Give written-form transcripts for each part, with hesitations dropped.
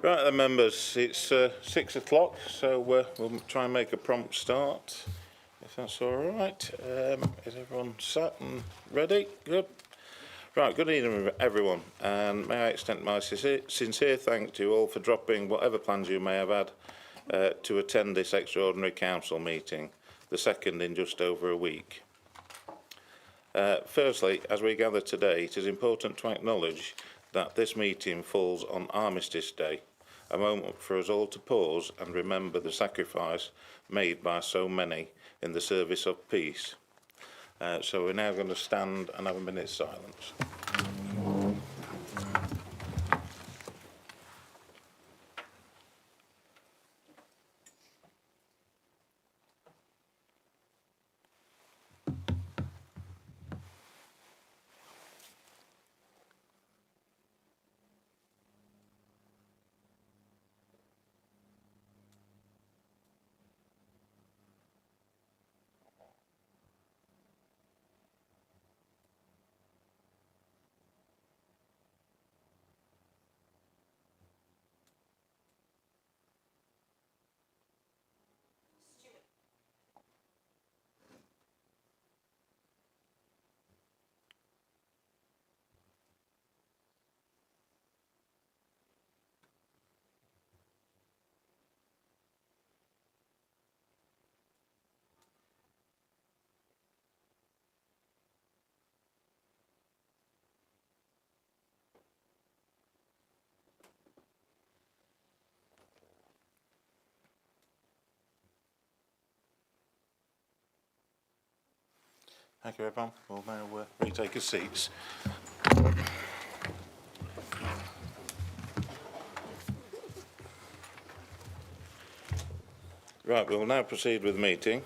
Right then, members, it's 6 o'clock, so we'll try and make a prompt start, if that's all right. Is everyone sat and ready? Good. Right, good evening, everyone, and may I extend my sincere thanks to you all for dropping whatever plans you may have had to attend this extraordinary council meeting, the second in just over a week. Firstly, as we gather today, it is important to acknowledge that this meeting falls on Armistice Day, a moment for us all to pause and remember the sacrifice made by so many in the service of peace. So we're now going to stand and have a minute's silence. Thank you, everyone. We'll now retake our seats. Right, we will now proceed with the meeting.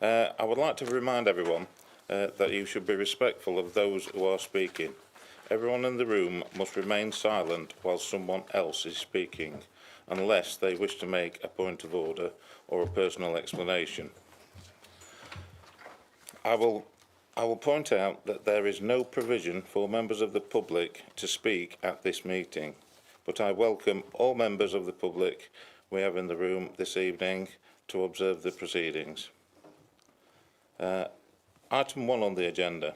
I would like to remind everyone that you should be respectful of those who are speaking. Everyone in the room must remain silent while someone else is speaking, unless they wish to make a point of order or a personal explanation. I will point out that there is no provision for members of the public to speak at this meeting, but I welcome all members of the public we have in the room this evening to observe the proceedings. Item 1 on the agenda,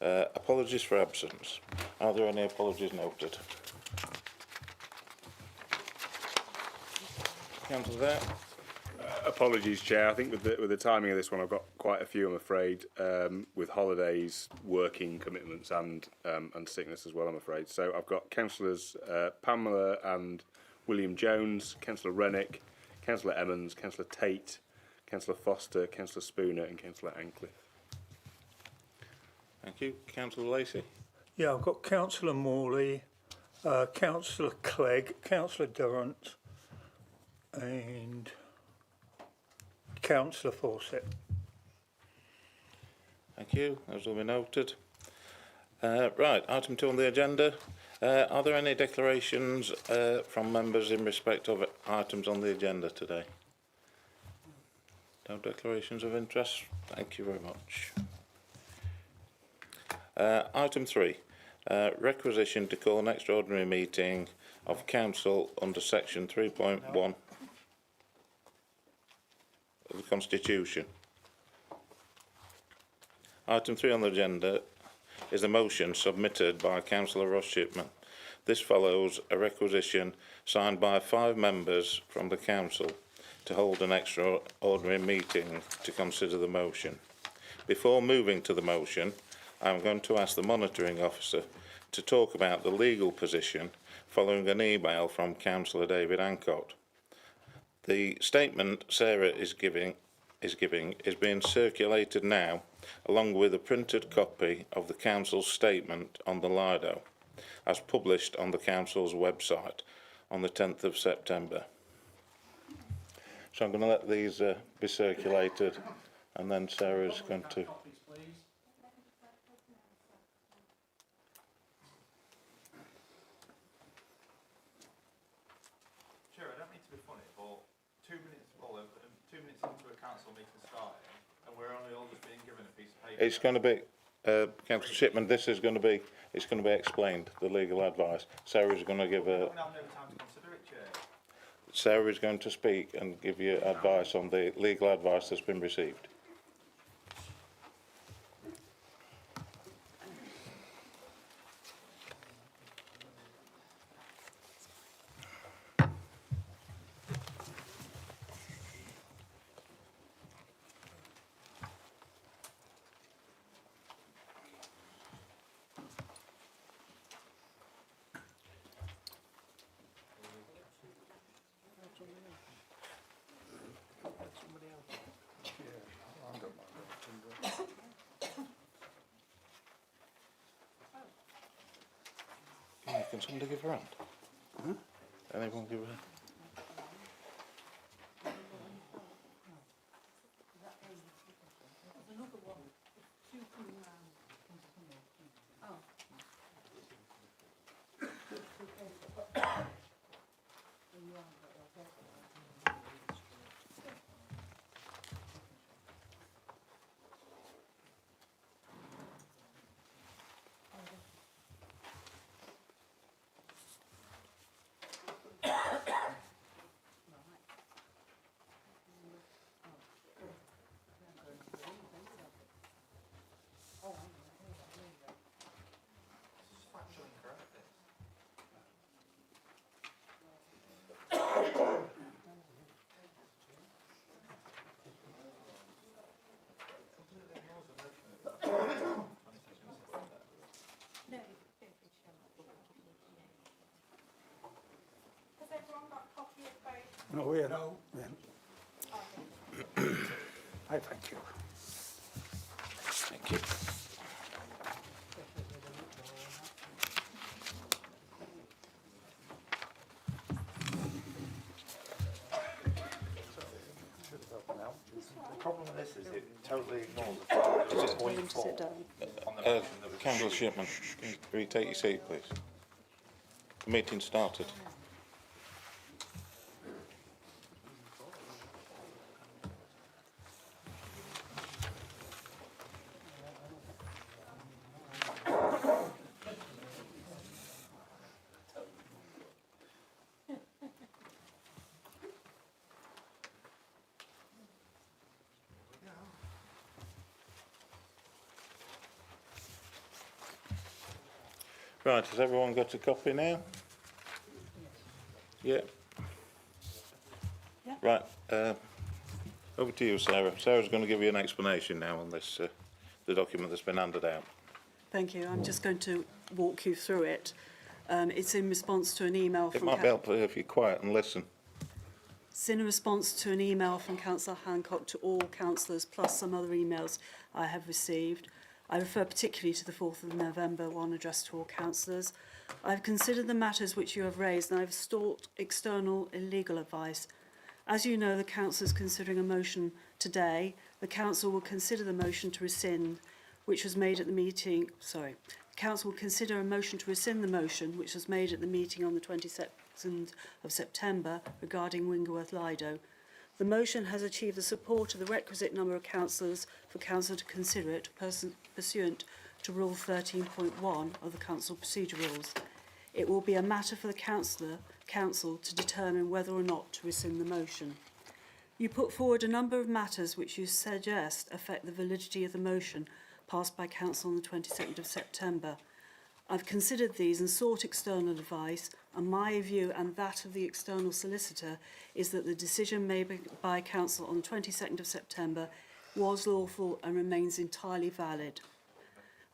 apologies for absence. Are there any apologies noted? Councillor there. Apologies, Chair. I think with the timing of this one, I've got quite a few, I'm afraid, with holidays, working commitments, and sickness as well, I'm afraid. So I've got Councillors Pamela and William Jones, Councillor Rennick, Councillor Emmons, Councillor Tate, Councillor Foster, Councillor Spooner, and Councillor Ancliffe. Thank you. Councillor Lacey. Yeah, I've got Councillor Morley, Councillor Clegg, Councillor Durrant, and Councillor Fawcett. Thank you. Those will be noted. Right, item 2 on the agenda. Are there any declarations from members in respect of items on the agenda today? No declarations of interest? Thank you very much. Item 3. Requisition to call an extraordinary meeting of Council under section 3.1 of the Constitution. Item 3 on the agenda is a motion submitted by Councillor Ross Shipman. This follows a requisition signed by 5 members from the Council to hold an extraordinary meeting to consider the motion. Before moving to the motion, I am going to ask the Monitoring Officer to talk about the legal position following an email from Councillor David Ancott. The statement Sarah is giving is being circulated now, along with a printed copy of the Council's statement on the Lido, as published on the Council's website on the 10th of September. So I'm going to let these be circulated, and then Sarah's going to... It's going to be Councillor Shipman, this is going to be, it's going to be explained, the legal advice. Sarah's going to give a, Sarah is going to speak and give you advice on the legal advice that's been received. Yeah, can somebody give her a hand? Anyone give her a hand? No, we are no. I thank you. Thank you. The problem with this is it totally ignores the fact that it's point four. Councillor Shipman, can you take your seat, please? The meeting started. Right, has everyone got a copy now? Yeah. Yeah. Right, over to you, Sarah. Sarah's going to give you an explanation now on this, the document that's been handed out. Thank you. I'm just going to walk you through it. It's in response to an email It from might be helpful if you're quiet and listen. It's in response to an email from Councillor Hancock to all councillors, plus some other emails I have received. I refer particularly to the 4th of November one addressed to all councillors. I've considered the matters which you have raised and I've sought external legal advice. As you know, the council is considering a motion today. The council will consider the motion to rescind, which was made at the meeting. The council will consider a motion to rescind the motion, which was made at the meeting on the 22nd of September regarding Wingleworth Lido. The motion has achieved the support of the requisite number of councillors for council to consider it pursuant to Rule 13.1 of the Council Procedure Rules. It will be a matter for the council to determine whether or not to rescind the motion. You put forward a number of matters which you suggest affect the validity of the motion passed by council on the 22nd of September. I've considered these and sought external advice, and my view and that of the external solicitor is that the decision made by council on the 22nd of September was lawful and remains entirely valid.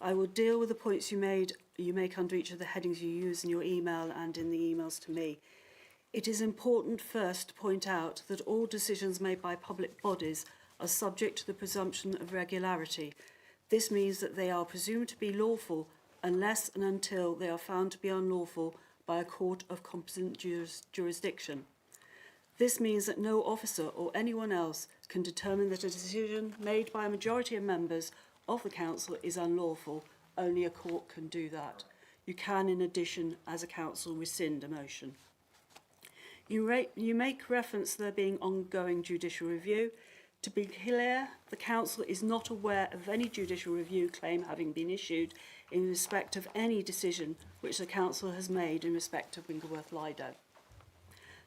I will deal with the points you make under each of the headings you use in your email and in the emails to me. It is important first to point out that all decisions made by public bodies are subject to the presumption of regularity. This means that they are presumed to be lawful unless and until they are found to be unlawful by a court of competent jurisdiction. This means that no officer or anyone else can determine that a decision made by a majority of members of the council is unlawful. Only a court can do that. You can, in addition, as a council, rescind a motion. You make reference to there being ongoing judicial review. To be clear, the Council is not aware of any judicial review claim having been issued in respect of any decision which the Council has made in respect of Winkleworth Lido.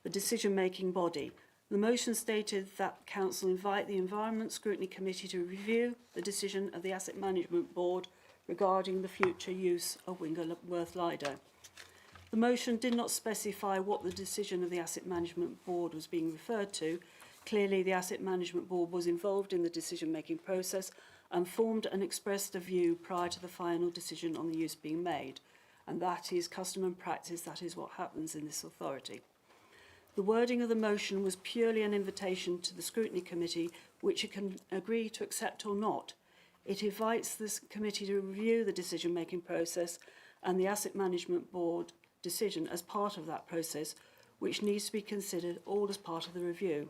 The decision-making body. The motion stated that Council invite the Environment Scrutiny Committee to review the decision of the Asset Management Board regarding the future use of Winkleworth Lido. The motion did not specify what the decision of the Asset Management Board was being referred to. Clearly, the Asset Management Board was involved in the decision-making process and formed and expressed a view prior to the final decision on the use being made. And that is custom and practice, that is what happens in this authority. The wording of the motion was purely an invitation to the Scrutiny Committee, which it can agree to accept or not. It invites this committee to review the decision-making process and the Asset Management Board decision as part of that process, which needs to be considered all as part of the review.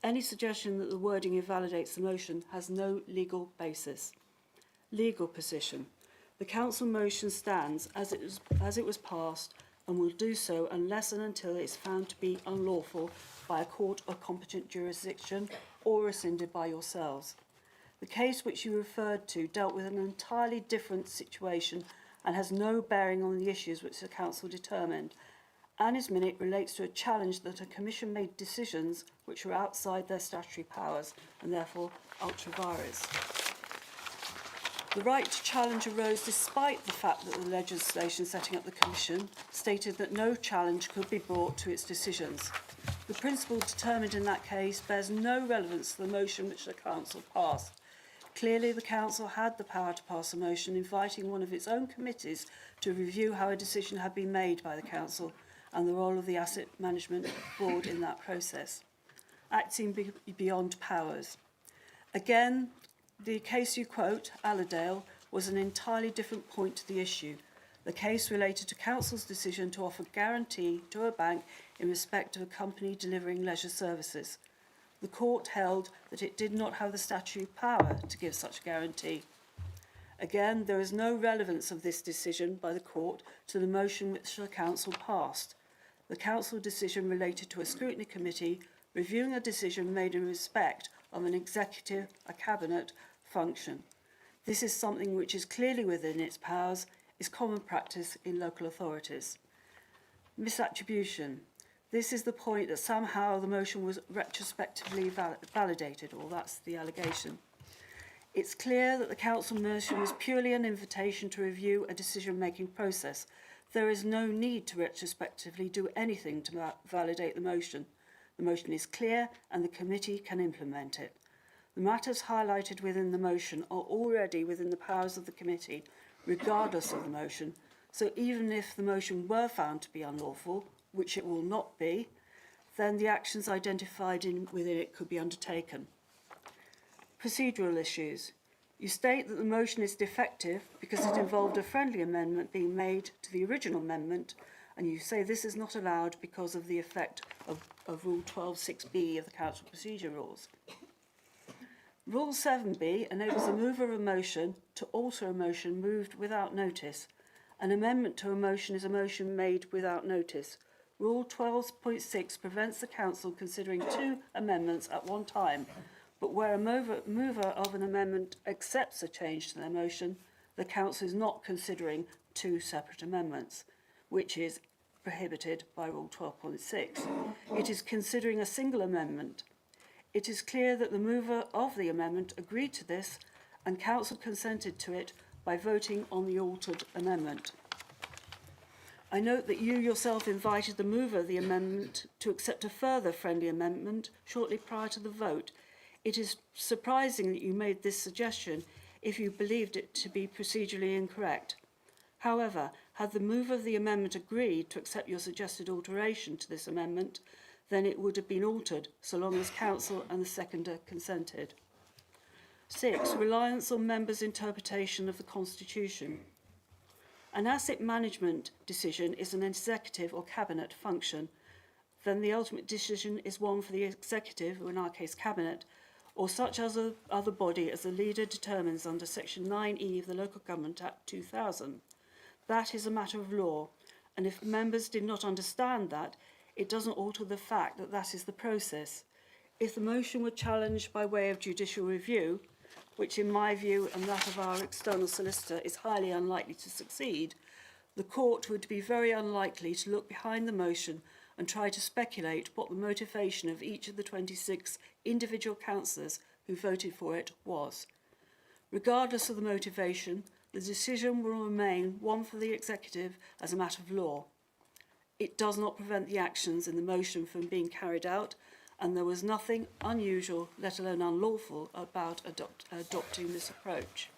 Any suggestion that the wording invalidates the motion has no legal basis. Legal position. The Council motion stands as it was passed and will do so unless and until it is found to be unlawful by a court of competent jurisdiction or rescinded by yourselves. The case which you referred to dealt with an entirely different situation and has no bearing on the issues which the Council determined. Annie's Minute relates to a challenge that a Commission made decisions which were outside their statutory powers and therefore ultra vires. The right to challenge arose despite the fact that the legislation setting up the Commission stated that no challenge could be brought to its decisions. The principle determined in that case bears no relevance to the motion which the Council passed. Clearly, the Council had the power to pass a motion inviting one of its own committees to review how a decision had been made by the Council and the role of the Asset Management Board in that process, acting beyond powers. Again, the case you quote, Allerdale, was an entirely different point to the issue. The case related to Council's decision to offer guarantee to a bank in respect of a company delivering leisure services. The court held that it did not have the statutory power to give such guarantee. Again, there is no relevance of this decision by the court to the motion which the Council passed. The Council decision related to a scrutiny committee reviewing a decision made in respect of an executive, a cabinet function. This is something which is clearly within its powers, is common practice in local authorities. Misattribution. This is the point that somehow the motion was retrospectively validated, or that's the allegation. It's clear that the Council motion was purely an invitation to review a decision-making process. There is no need to retrospectively do anything to validate the motion. The motion is clear and the committee can implement it. The matters highlighted within the motion are already within the powers of the committee, regardless of the motion. So even if the motion were found to be unlawful, which it will not be, then the actions identified within it could be undertaken. Procedural issues. You state that the motion is defective because it involved a friendly amendment being made to the original amendment, and you say this is not allowed because of the effect of Rule 12.6b of the Council Procedure Rules. Rule 7b enables the mover of a motion to alter a motion moved without notice. An amendment to a motion is a motion made without notice. Rule 12.6 prevents the Council considering two amendments at one time, but where a mover of an amendment accepts a change to their motion, the Council is not considering two separate amendments, which is prohibited by Rule 12.6. It is considering a single amendment. It is clear that the mover of the amendment agreed to this and Council consented to it by voting on the altered amendment. I note that you yourself invited the mover of the amendment to accept a further friendly amendment shortly prior to the vote. It is surprising that you made this suggestion if you believed it to be procedurally incorrect. However, had the mover of the amendment agreed to accept your suggested alteration to this amendment, then it would have been altered so long as Council and the seconder consented. 6. Reliance on members' interpretation of the Constitution. An asset management decision is an executive or cabinet function. Then the ultimate decision is one for the executive, or in our case cabinet, or such other body as the leader determines under Section 9E of the Local Government Act 2000. That is a matter of law, and if members did not understand that, it doesn't alter the fact that that is the process. If the motion were challenged by way of judicial review, which in my view and that of our external solicitor is highly unlikely to succeed, the court would be very unlikely to look behind the motion and try to speculate what the motivation of each of the 26 individual councillors who voted for it was. Regardless of the motivation, the decision will remain one for the executive as a matter of law. It does not prevent the actions in the motion from being carried out, and there was nothing unusual, let alone unlawful, about adopting this approach.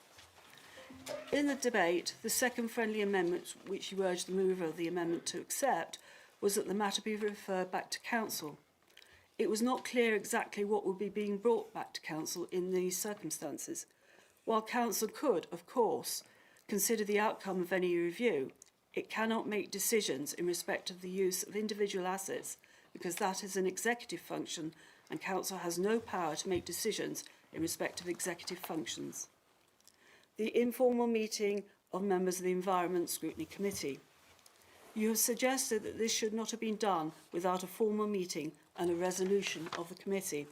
In the debate, the second friendly amendment, which you urged the mover of the amendment to accept, was that the matter be referred back to council. It was not clear exactly what would be being brought back to council in these circumstances. While council could, of course, consider the outcome of any review, it cannot make decisions in respect of the use of individual assets because that is an executive function and council has no power to make decisions in respect of executive functions. The informal meeting of members of the Environment Scrutiny Committee. You have suggested that this should not have been done without a formal meeting and a resolution of the committee.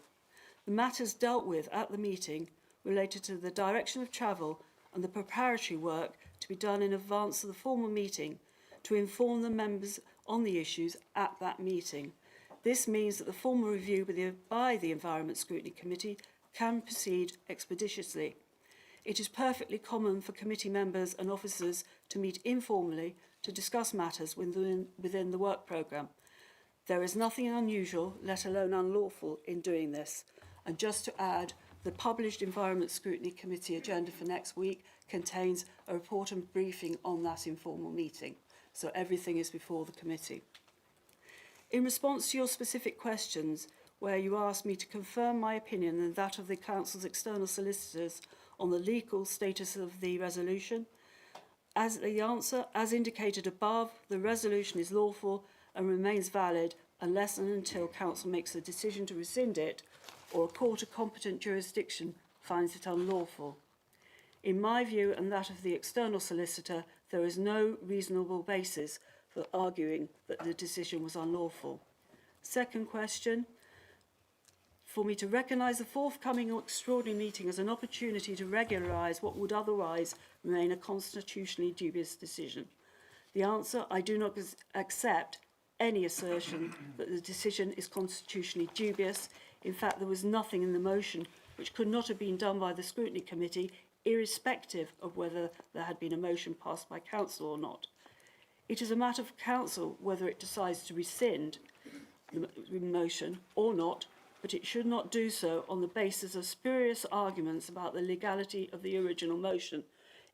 The matters dealt with at the meeting related to the direction of travel and the preparatory work to be done in advance of the formal meeting to inform the members on the issues at that meeting. This means that the formal review by the Environment Scrutiny Committee can proceed expeditiously. It is perfectly common for committee members and officers to meet informally to discuss matters within the work programme. There is nothing unusual, let alone unlawful, in doing this. And just to add, the published Environment Scrutiny Committee agenda for next week contains a report and briefing on that informal meeting. So everything is before the committee. In response to your specific questions, where you asked me to confirm my opinion and that of the Council's external solicitors on the legal status of the resolution, as the answer, as indicated above, the resolution is lawful and remains valid unless and until Council makes a decision to rescind it or a court of competent jurisdiction finds it unlawful. In my view and that of the external solicitor, there is no reasonable basis for arguing that the decision was unlawful. Second question, for me to recognise the forthcoming extraordinary meeting as an opportunity to regularise what would otherwise remain a constitutionally dubious decision. The answer, I do not accept any assertion that the decision is constitutionally dubious. In fact, there was nothing in the motion which could not have been done by the Scrutiny Committee, irrespective of whether there had been a motion passed by Council or not. It is a matter for Council whether it decides to rescind the motion or not, but it should not do so on the basis of spurious arguments about the legality of the original motion.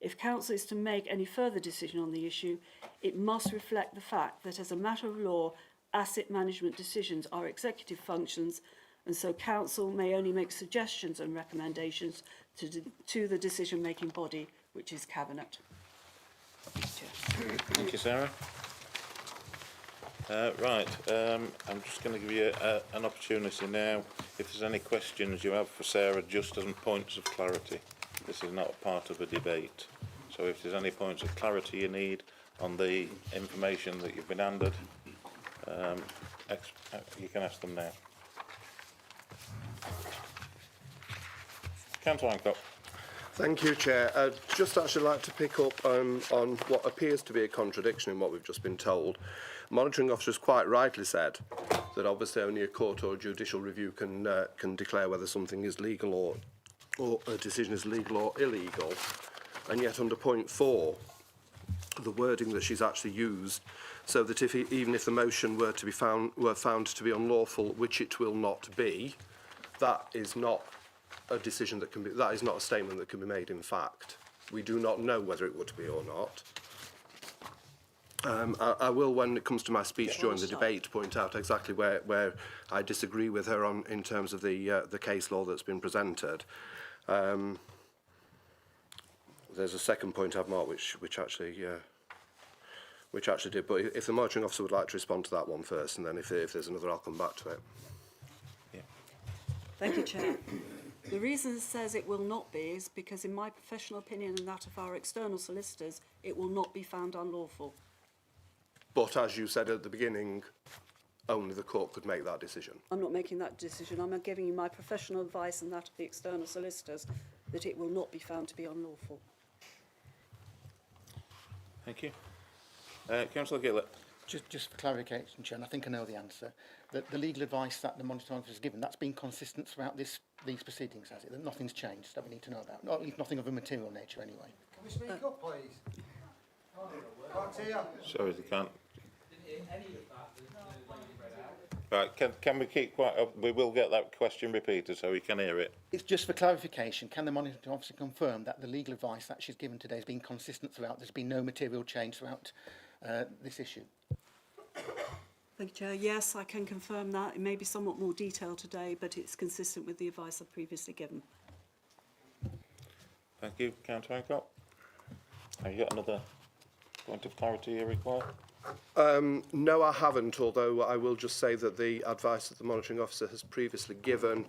If Council is to make any further decision on the issue, it must reflect the fact that as a matter of law, asset management decisions are executive functions, and so Council may only make suggestions and recommendations to the decision-making body, which is Cabinet. Thank you, Sarah. I'm just going to give you an opportunity now. If there's any questions you have for Sarah, just as points of clarity. This is not a part of a debate. So if there's any points of clarity you need on the information that you've been handed, you can ask them now. Councillor Hancock. Thank you, Chair. I'd just actually like to pick up on what appears to be a contradiction in what we've just been told. Monitoring officers quite rightly said that obviously only a court or a judicial review can declare whether something is legal or a decision is legal or illegal. And yet under point 4, the wording that she's actually used, so that even if the motion were found to be unlawful, which it will not be, that is not a decision that can be, that is not a statement that can be made in fact. We do not know whether it would be or not. I will, when it comes to my speech during the debate, point out exactly where I disagree with her on in terms of the case law that's been presented. There's a second point I've marked which actually did. But if the monitoring officer would like to respond to that one first, and then if there's another, I'll come back to it. Yeah. Thank you, Chair. The reason it says it will not be is because, in my professional opinion and that of our external solicitors, it will not be found unlawful. But as you said at the beginning, only the court could make that decision. I'm not making that decision. I'm giving you my professional advice and that of the external solicitors that it will not be found to be unlawful. Thank you. Councillor Gillett. Just for clarification, Chair, and I think I know the answer. The legal advice that the monitoring officer has given, that's been consistent throughout these proceedings, has it? That nothing's changed that we need to know about? At least nothing of a material nature, anyway. Can we speak up, please? Can't hear. Sorry, they can't. Right, can we keep quiet? We will get that question repeated so we can hear it. It's just for clarification. Can the monitoring officer confirm that the legal advice that she's given today has been consistent throughout? There's been no material change throughout this issue? Thank you, Chair. Yes, I can confirm that. It may be somewhat more detailed today, but it's consistent with the advice I've previously given. Thank you, Councillor Hancock. Have you got another point of clarity you require? No, I haven't, although I will just say that the advice that the monitoring officer has previously given,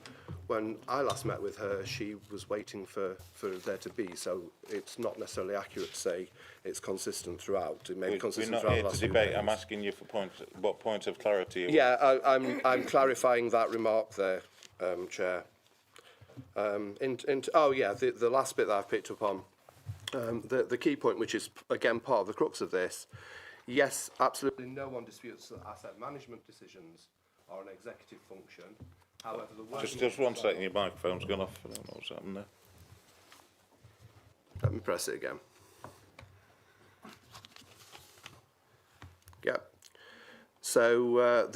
when I last met with her, she was waiting for there to be, so it's not necessarily accurate to say it's consistent throughout. It may be consistent We're not throughout here the to last few debate. days. I'm asking you for what points of clarity you want. Yeah, I'm clarifying that remark there, Chair. The last bit that I've picked up on, the key point, which is again part of the crux of this. Yes, absolutely no one disputes that asset management decisions are an executive function. However, the wording Just one second, your microphone's gone off. I don't know what's happened there. Let me press it again. Yeah. So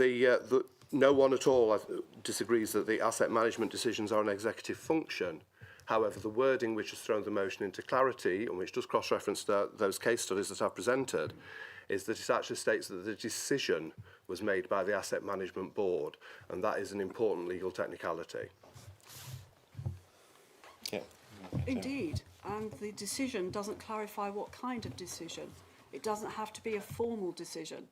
no one at all disagrees that the asset management decisions are an executive function. However, the wording which has thrown the motion into clarity, and which does cross-reference those case studies that I've presented, is that it actually states that the decision was made by the Asset Management Board, and that is an important legal technicality. Yeah. Indeed, and the decision doesn't clarify what kind of decision. It doesn't have to be a formal decision.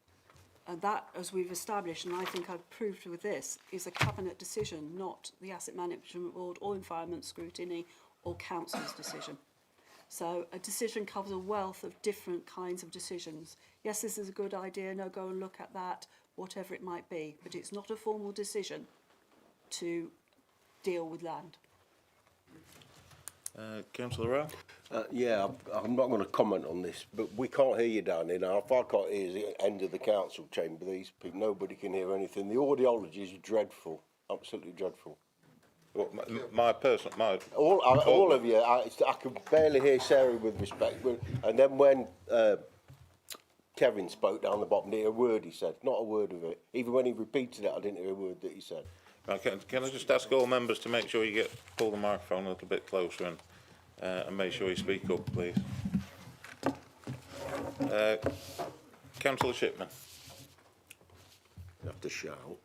And that, as we've established, and I think I've proved with this, is a cabinet decision, not the Asset Management Board or Environment Scrutiny or Council's decision. So a decision covers a wealth of different kinds of decisions. Yes, this is a good idea, no, go and look at that, whatever it might be, but it's not a formal decision to deal with land. Councillor Rowe? Yeah, I'm not going to comment on this, but we can't hear you down here now. If I can't hear the end of the council chamber, these people, nobody can hear anything. The audiology is dreadful, absolutely dreadful. Well, my All of you, I can barely hear Sarah with respect, and then when Kevin spoke down the bottom, didn't hear a word he said, not a word of it. Even when he repeated it, I didn't hear a word that he said. Right, can I just ask all members to make sure you pull the microphone a little bit closer and make sure you speak up, please. Councillor Shipman. You have to shout.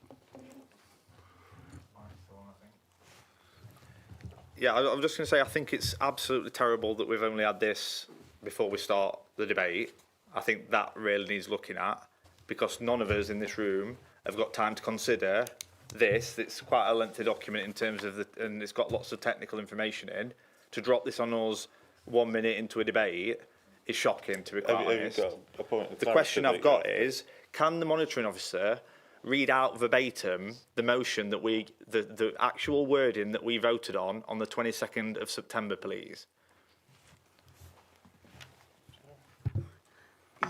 Yeah, I'm just going to say I think it's absolutely terrible that we've only had this before we start the debate. I think that really needs looking at, because none of us in this room have got time to consider this. It's quite a lengthy document in terms of and it's got lots of technical information in. To drop this on us 1 minute into a debate is shocking, to be quite honest. Have you got a point of The clarity question I've that got is, can the monitoring officer read out verbatim the motion that the actual wording that we voted on the 22nd of September, please?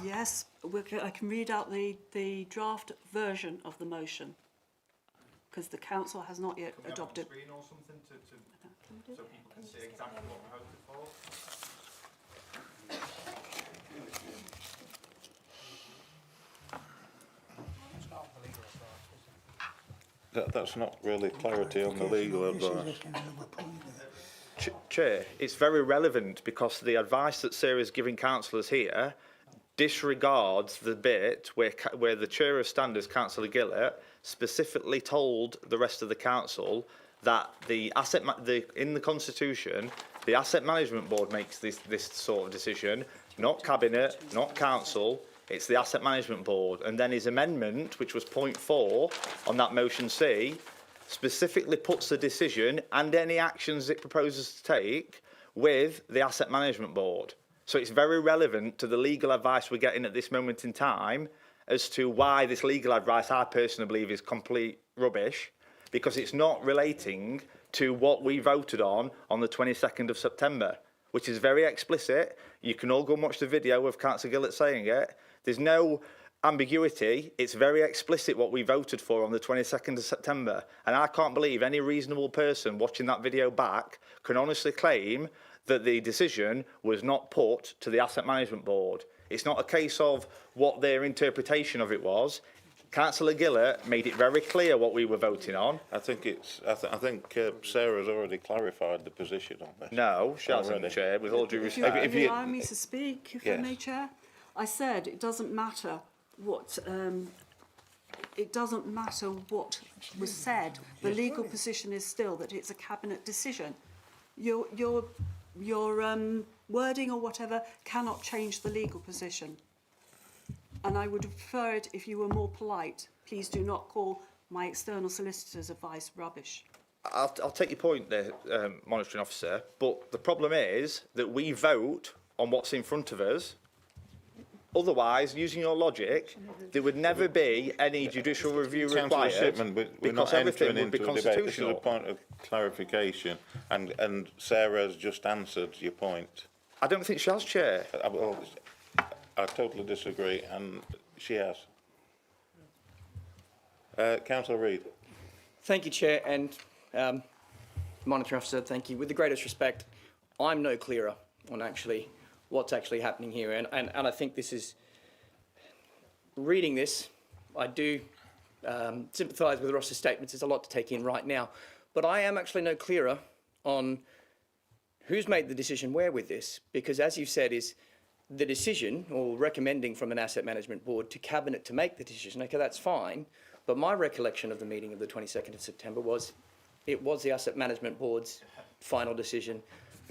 Yes, I can read out the draft version of the motion, because the council has not yet adopted. Screen or something so people can see exactly what we voted for. That's not really clarity on the legal advice. Chair, it's very relevant because the advice that Sarah's giving councillors here disregards the bit where the Chair of Standards, Councillor Gillett, specifically told the rest of the council that in the Constitution, the Asset Management Board makes this sort of decision, not Cabinet, not Council. It's the Asset Management Board. And then his amendment, which was point 4 on that motion C, specifically puts the decision and any actions it proposes to take with the Asset Management Board. So it's very relevant to the legal advice we're getting at this moment in time, as to why this legal advice, I personally believe, is complete rubbish, because it's not relating to what we voted on the 22nd of September, which is very explicit. You can all go and watch the video of Councillor Gillett saying it. There's no ambiguity. It's very explicit what we voted for on the 22nd of September. And I can't believe any reasonable person watching that video back can honestly claim that the decision was not put to the Asset Management Board. It's not a case of what their interpretation of it was. Councillor Gillett made it very clear what we were voting on. I think Sarah's already clarified the position on this. No, she hasn't, Already. Chair, with all due If respect. you if you- allow me to speak, if I Yes. may, Chair. I said it doesn't matter what was said. The legal position is still that it's a cabinet decision. Your wording or whatever cannot change the legal position. And I would prefer it if you were more polite. Please do not call my external solicitor's advice rubbish. I'll take your point there, Monitoring Officer, but the problem is that we vote on what's in front of us. Otherwise, using your logic, there would never be any judicial review Councillor required Shipman, we're because not everything entering would be into a debate. This is a constitutional. point of clarification, and Sarah's just answered your point. I don't think she has, Chair. I totally disagree, and she has. Councillor Reid. Thank you, Chair, and Monitoring Officer, thank you. With the greatest respect, I'm no clearer on what's actually happening here, and I think this is, reading this, I do sympathise with Ross's statements. There's a lot to take in right now, but I am actually no clearer on who's made the decision where with this, because as you've said, is the decision or recommending from an asset management board to cabinet to make the decision. Okay, that's fine, but my recollection of the meeting of the 22nd of September was it was the asset management board's final decision,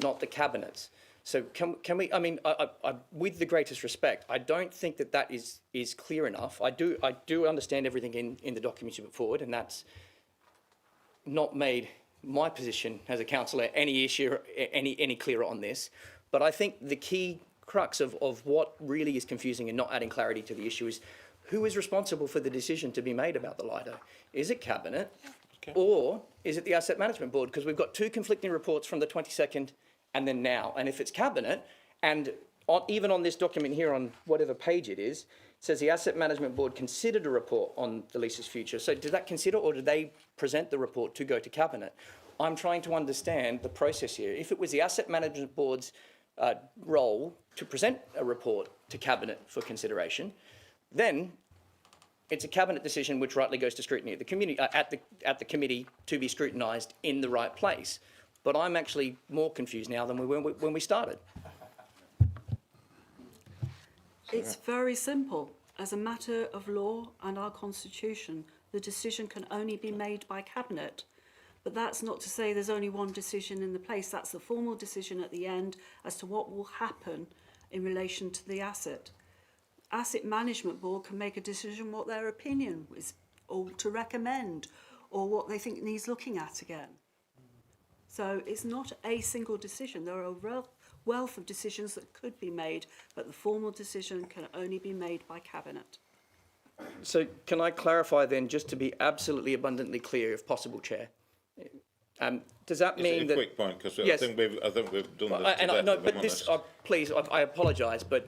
not the cabinet's. So can we? I mean, I, with the greatest respect, I don't think that is clear enough. I do understand everything in the documents you put forward, and that's not made my position as a councillor any clearer on this. But I think the key crux of what really is confusing and not adding clarity to the issue is who is responsible for the decision to be made about the Lido? Is it Cabinet or is it the Asset Management Board? Because we've got two conflicting reports from the 22nd and then now. And if it's Cabinet, and even on this document here on whatever page it is, it says the Asset Management Board considered a report on the lease's future. So did that consider, or did they present the report to go to Cabinet? I'm trying to understand the process here. If it was the Asset Management Board's role to present a report to Cabinet for consideration, then it's a Cabinet decision which rightly goes to scrutiny at the community, at the committee to be scrutinised in the right place. But I'm actually more confused now than we were when we started. It's very simple. As a matter of law and our constitution, the decision can only be made by Cabinet. But that's not to say there's only one decision in the place. That's the formal decision at the end as to what will happen in relation to the asset. Asset Management Board can make a decision what their opinion is, or to recommend, or what they think needs looking at again. So it's not a single decision. There are a wealth of decisions that could be made, but the formal decision can only be made by Cabinet. So can I clarify then, just to be absolutely abundantly clear, if possible, Chair? Does that mean that? A quick point, because Yes. I think we've done Well, this. and to death, no, if but I'm this, honest. please, I apologise, but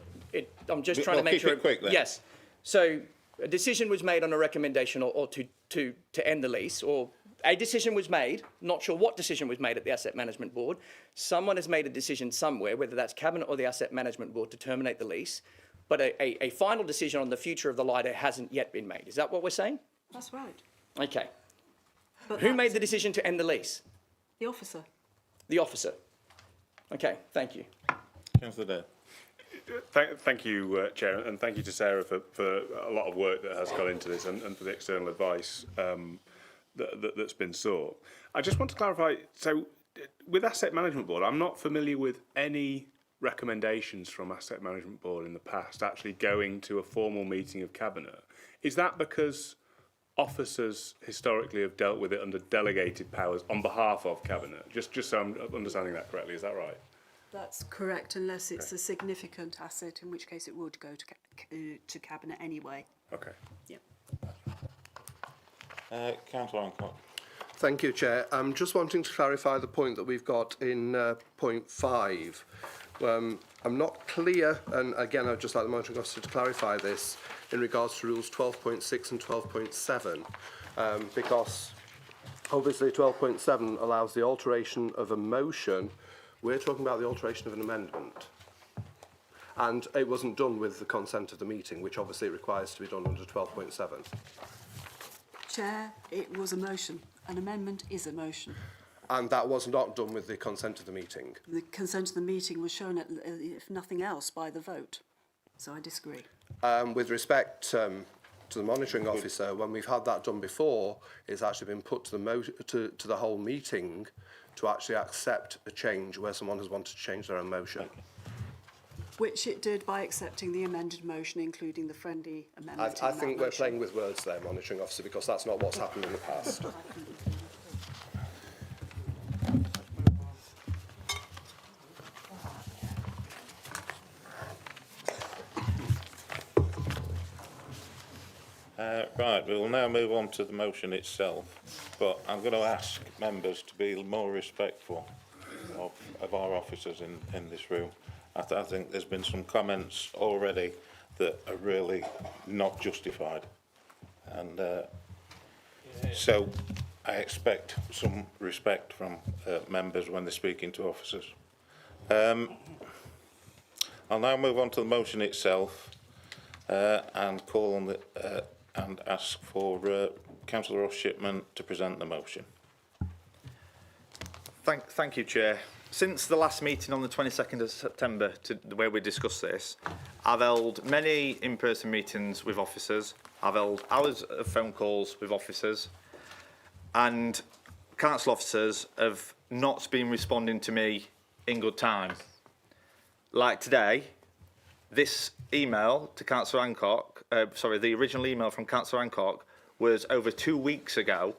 I'm just trying to Well, make keep sure. it quick then. Yes. So a decision was made on a recommendation or to end the lease, or a decision was made, not sure what decision was made at the Asset Management Board. Someone has made a decision somewhere, whether that's Cabinet or the Asset Management Board, to terminate the lease, but a final decision on the future of the Lido hasn't yet been made. Is that what we're saying? That's right. Okay. But Who made that's the decision to end the lease? the officer? The officer. Okay, thank you. Councillor Dale. Thank you, Chair, and thank you to Sarah for a lot of work that has gone into this and for the external advice that's been sought. I just want to clarify, so with Asset Management Board, I'm not familiar with any recommendations from Asset Management Board in the past actually going to a formal meeting of Cabinet. Is that because officers historically have dealt with it under delegated powers on behalf of Cabinet? Just so I'm understanding that correctly, is that right? That's correct, unless it's a significant asset, in which case it would go to Cabinet anyway. Okay. Yeah. Councillor Hancock. Thank you, Chair. I'm just wanting to clarify the point that we've got in point 5. I'm not clear, and again, I'd just like the monitoring officer to clarify this in regards to rules 12.6 and 12.7, because obviously 12.7 allows the alteration of a motion. We're talking about the alteration of an amendment. And it wasn't done with the consent of the meeting, which obviously requires to be done under 12.7. Chair, it was a motion. An amendment is a motion. And that was not done with the consent of the meeting. The consent of the meeting was shown, if nothing else, by the vote. So I disagree. With respect to the monitoring officer, when we've had that done before, it's actually been put to the whole meeting to actually accept a change where someone has wanted to change their own motion. Which it did by accepting the amended motion, including the friendly amendment. I think we're playing with words there, monitoring officer, because that's not what's happened in the past. Right, we will now move on to the motion itself, but I'm going to ask members to be more respectful of our officers in this room. I think there's been some comments already that are really not justified, and so I expect some respect from members when they're speaking to officers. I'll now move on to the motion itself and call on the and ask for Councillor Ross Shipman to present the motion. Thank you, Chair. Since the last meeting on the 22nd of September, where we discussed this, I've held many in-person meetings with officers. I've held hours of phone calls with officers, and council officers have not been responding to me in good time. Like today, this email to Councillor Hancock, the original email from Councillor Hancock was over 2 weeks ago,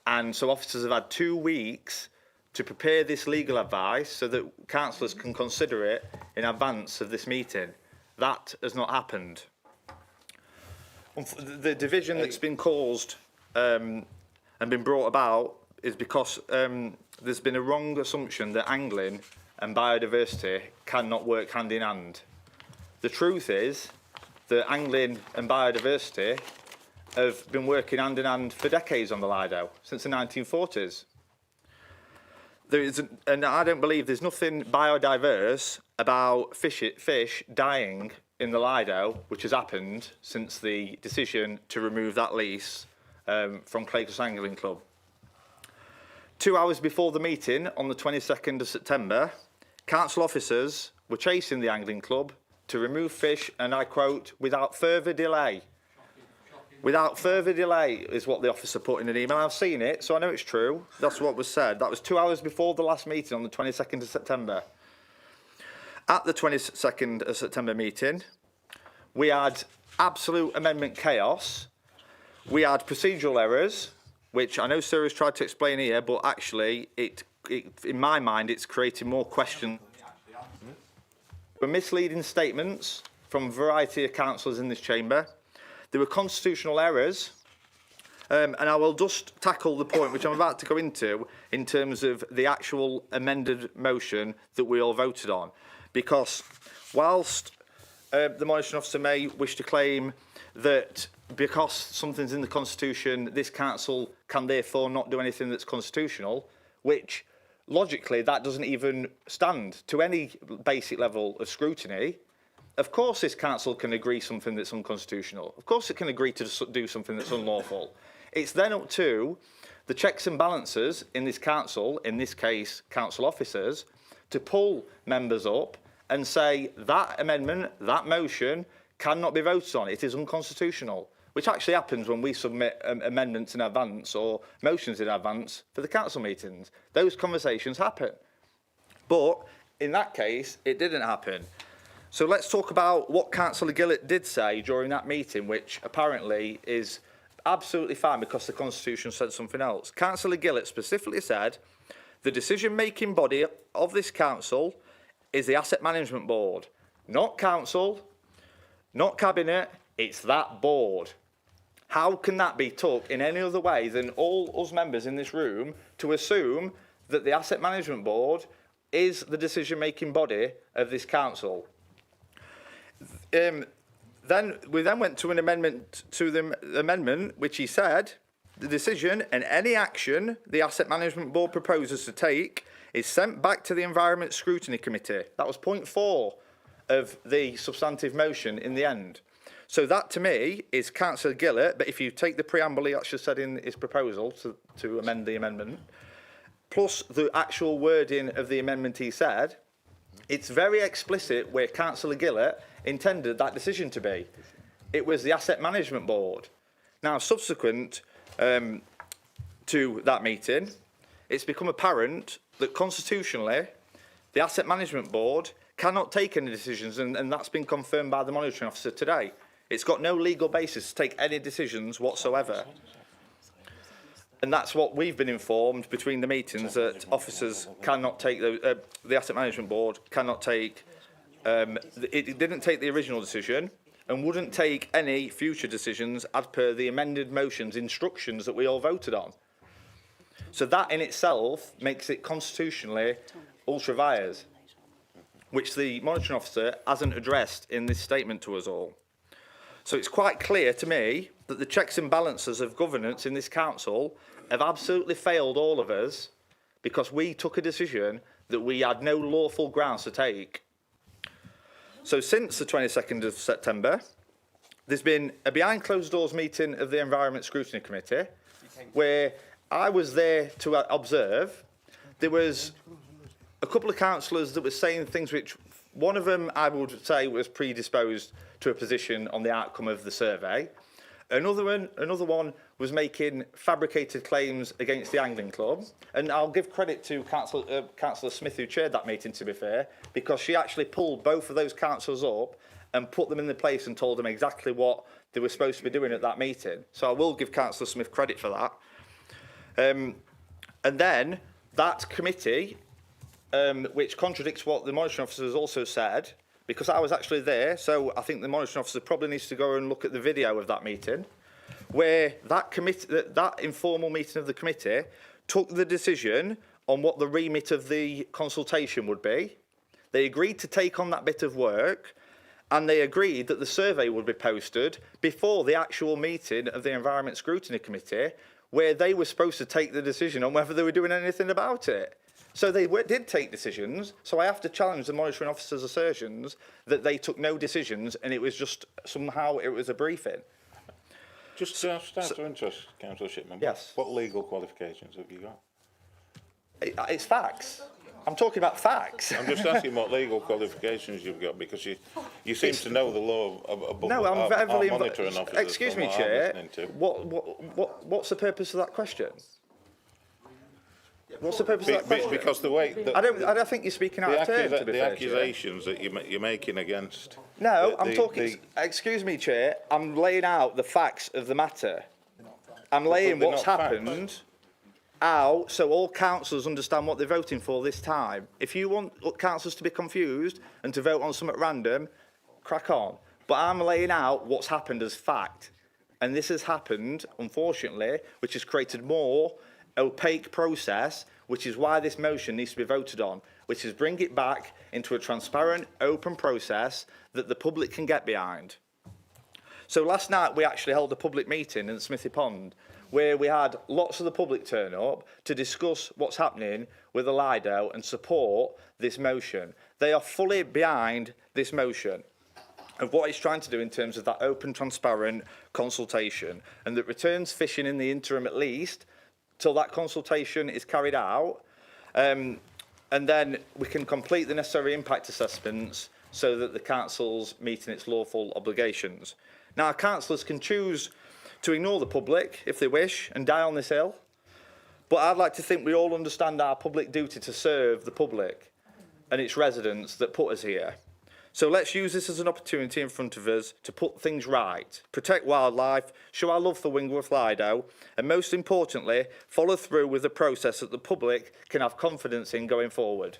and so officers have had 2 weeks to prepare this legal advice so that councillors can consider it in advance of this meeting. That has not happened. The division that's been caused and been brought about is because there's been a wrong assumption that angling and biodiversity cannot work hand in hand. The truth is that angling and biodiversity have been working hand in hand for decades on the Lido, since the 1940s. And I don't believe there's nothing biodiverse about fish dying in the Lido, which has happened since the decision to remove that lease from Claycross Angling Club. 2 hours before the meeting on the 22nd of September, council officers were chasing the angling club to remove fish, and I quote, without further delay. Without further delay is what the officer put in an email. I've seen it, so I know it's true. That's what was said. That was 2 hours before the last meeting on the 22nd of September. At the 22nd of September meeting, we had absolute amendment chaos. We had procedural errors, which I know Sarah's tried to explain here, but actually, in my mind, it's creating more questions. There were misleading statements from a variety of councillors in this chamber. There were constitutional errors, and I will just tackle the point which I'm about to go into in terms of the actual amended motion that we all voted on. Because whilst the monitoring officer may wish to claim that because something's in the Constitution, this council can therefore not do anything that's constitutional, which logically that doesn't even stand to any basic level of scrutiny. Of course this council can agree something that's unconstitutional. Of course it can agree to do something that's unlawful. It's then up to the checks and balances in this council, in this case council officers, to pull members up and say that amendment, that motion cannot be voted on. It is unconstitutional, which actually happens when we submit amendments in advance or motions in advance for the council meetings. Those conversations happen. But in that case, it didn't happen. So let's talk about what Councillor Gillett did say during that meeting, which apparently is absolutely fine because the Constitution said something else. Councillor Gillett specifically said, the decision-making body of this council is the Asset Management Board, not council, not cabinet, It's that board. How can that be took in any other way than all us members in this room to assume that the Asset Management Board is the decision-making body of this council? Then we went to an amendment to the amendment, which he said, the decision and any action the Asset Management Board proposes to take is sent back to the Environment Scrutiny Committee. That was point 4 of the substantive motion in the end. So that, to me, is Councillor Gillett, but if you take the preamble he actually said in his proposal to amend the amendment, plus the actual wording of the amendment he said, it's very explicit where Councillor Gillett intended that decision to be. It was the Asset Management Board. Now, subsequent to that meeting, it's become apparent that constitutionally, the Asset Management Board cannot take any decisions, and that's been confirmed by the monitoring officer today. It's got no legal basis to take any decisions whatsoever. And that's what we've been informed between the meetings, that officers cannot take, the Asset Management Board cannot take, it didn't take the original decision and wouldn't take any future decisions as per the amended motions instructions that we all voted on. So that in itself makes it constitutionally ultra vires, which the monitoring officer hasn't addressed in this statement to us all. So it's quite clear to me that the checks and balances of governance in this council have absolutely failed all of us because we took a decision that we had no lawful grounds to take. So since the 22nd of September, there's been a behind closed doors meeting of the Environment Scrutiny Committee where I was there to observe. There was a couple of councillors that were saying things which, one of them I would say was predisposed to a position on the outcome of the survey. Another one was making fabricated claims against the Angling Club. And I'll give credit to Councillor Smith, who chaired that meeting, to be fair, because she actually pulled both of those councillors up and put them in the place and told them exactly what they were supposed to be doing at that meeting. So I will give Councillor Smith credit for that. And then that committee, which contradicts what the monitoring officer has also said, because I was actually there, so I think the monitoring officer probably needs to go and look at the video of that meeting, where that informal meeting of the committee took the decision on what the remit of the consultation would be. They agreed to take on that bit of work, and they agreed that the survey would be posted before the actual meeting of the Environment Scrutiny Committee, where they were supposed to take the decision on whether they were doing anything about it. So they did take decisions, so I have to challenge the monitoring officer's assertions that they took no decisions and it was just somehow it was a briefing. Just out of interest, Councillor Shipman, Yes. what legal qualifications have you got? It's facts. I'm talking about facts. I'm just asking what legal qualifications you've got, because you seem to know the law above No, I'm our heavily monitoring officers. Excuse from me, what I'm Chair. listening to. What's the purpose of that question? What's the purpose of that question? Because the way I don't think you're speaking out of turn, to be the fair, Chair. accusations that you're making against. No, I'm talking. Excuse me, Chair. I'm laying out the facts of the matter. I'm laying they're what's not happened out so all councillors understand what they're voting for this time. If you want councillors to be confused and to vote on something at random, crack on. But I'm laying out what's happened as fact. And this has happened, unfortunately, which has created more opaque process, which is why this motion needs to be voted on, which is bring it back into a transparent, open process that the public can get behind. So last night we actually held a public meeting in Smithy Pond where we had lots of the public turn up to discuss what's happening with the Lido and support this motion. They are fully behind this motion of what it's trying to do in terms of that open, transparent consultation, and that returns fishing in the interim at least till that consultation is carried out, and then we can complete the necessary impact assessments so that the council's meeting its lawful obligations. Now, councillors can choose to ignore the public if they wish and die on this hill, but I'd like to think we all understand our public duty to serve the public and its residents that put us here. So let's use this as an opportunity in front of us to put things right, protect wildlife, show our love for Wingworth Lido, and most importantly, follow through with the process that the public can have confidence in going forward.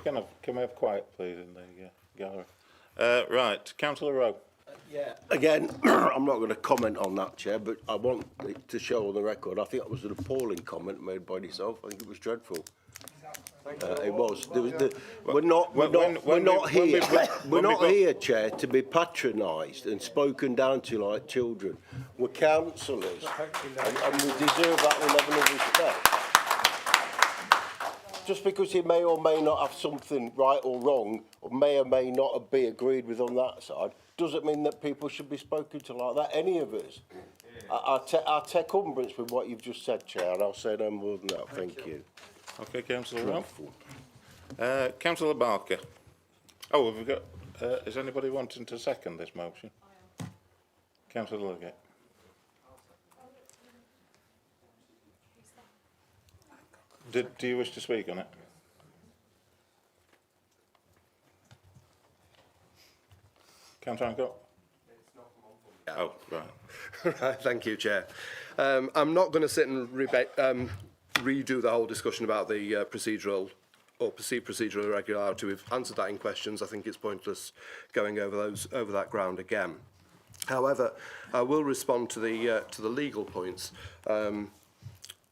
just kind of can we have quiet, please, in the gallery? Right, Councillor Rowe. Yeah. Again, I'm not going to comment on that, Chair, but I want it to show on the record. I think that was an appalling comment made by yourself. I think it was dreadful. It was. We're not here, Chair, to be patronised and spoken down to like children. We're councillors, and we deserve that level of respect. Just because he may or may not have something right or wrong, or may not be agreed with on that side, doesn't mean that people should be spoken to like that, any of us. I take umbrance with what you've just said, Chair, and I'll say no more than that. Thank you. Okay, Councillor Rowe. Councillor Barker. Oh, have we got... is anybody wanting to second this motion? Councillor Leggett. Do you wish to speak on it? Councillor Hancock? Oh, right. Right, thank you, Chair. I'm not going to sit and redo the whole discussion about the procedural or perceived procedural irregularity. We've answered that in questions. I think it's pointless going over that ground again. However, I will respond to the legal points.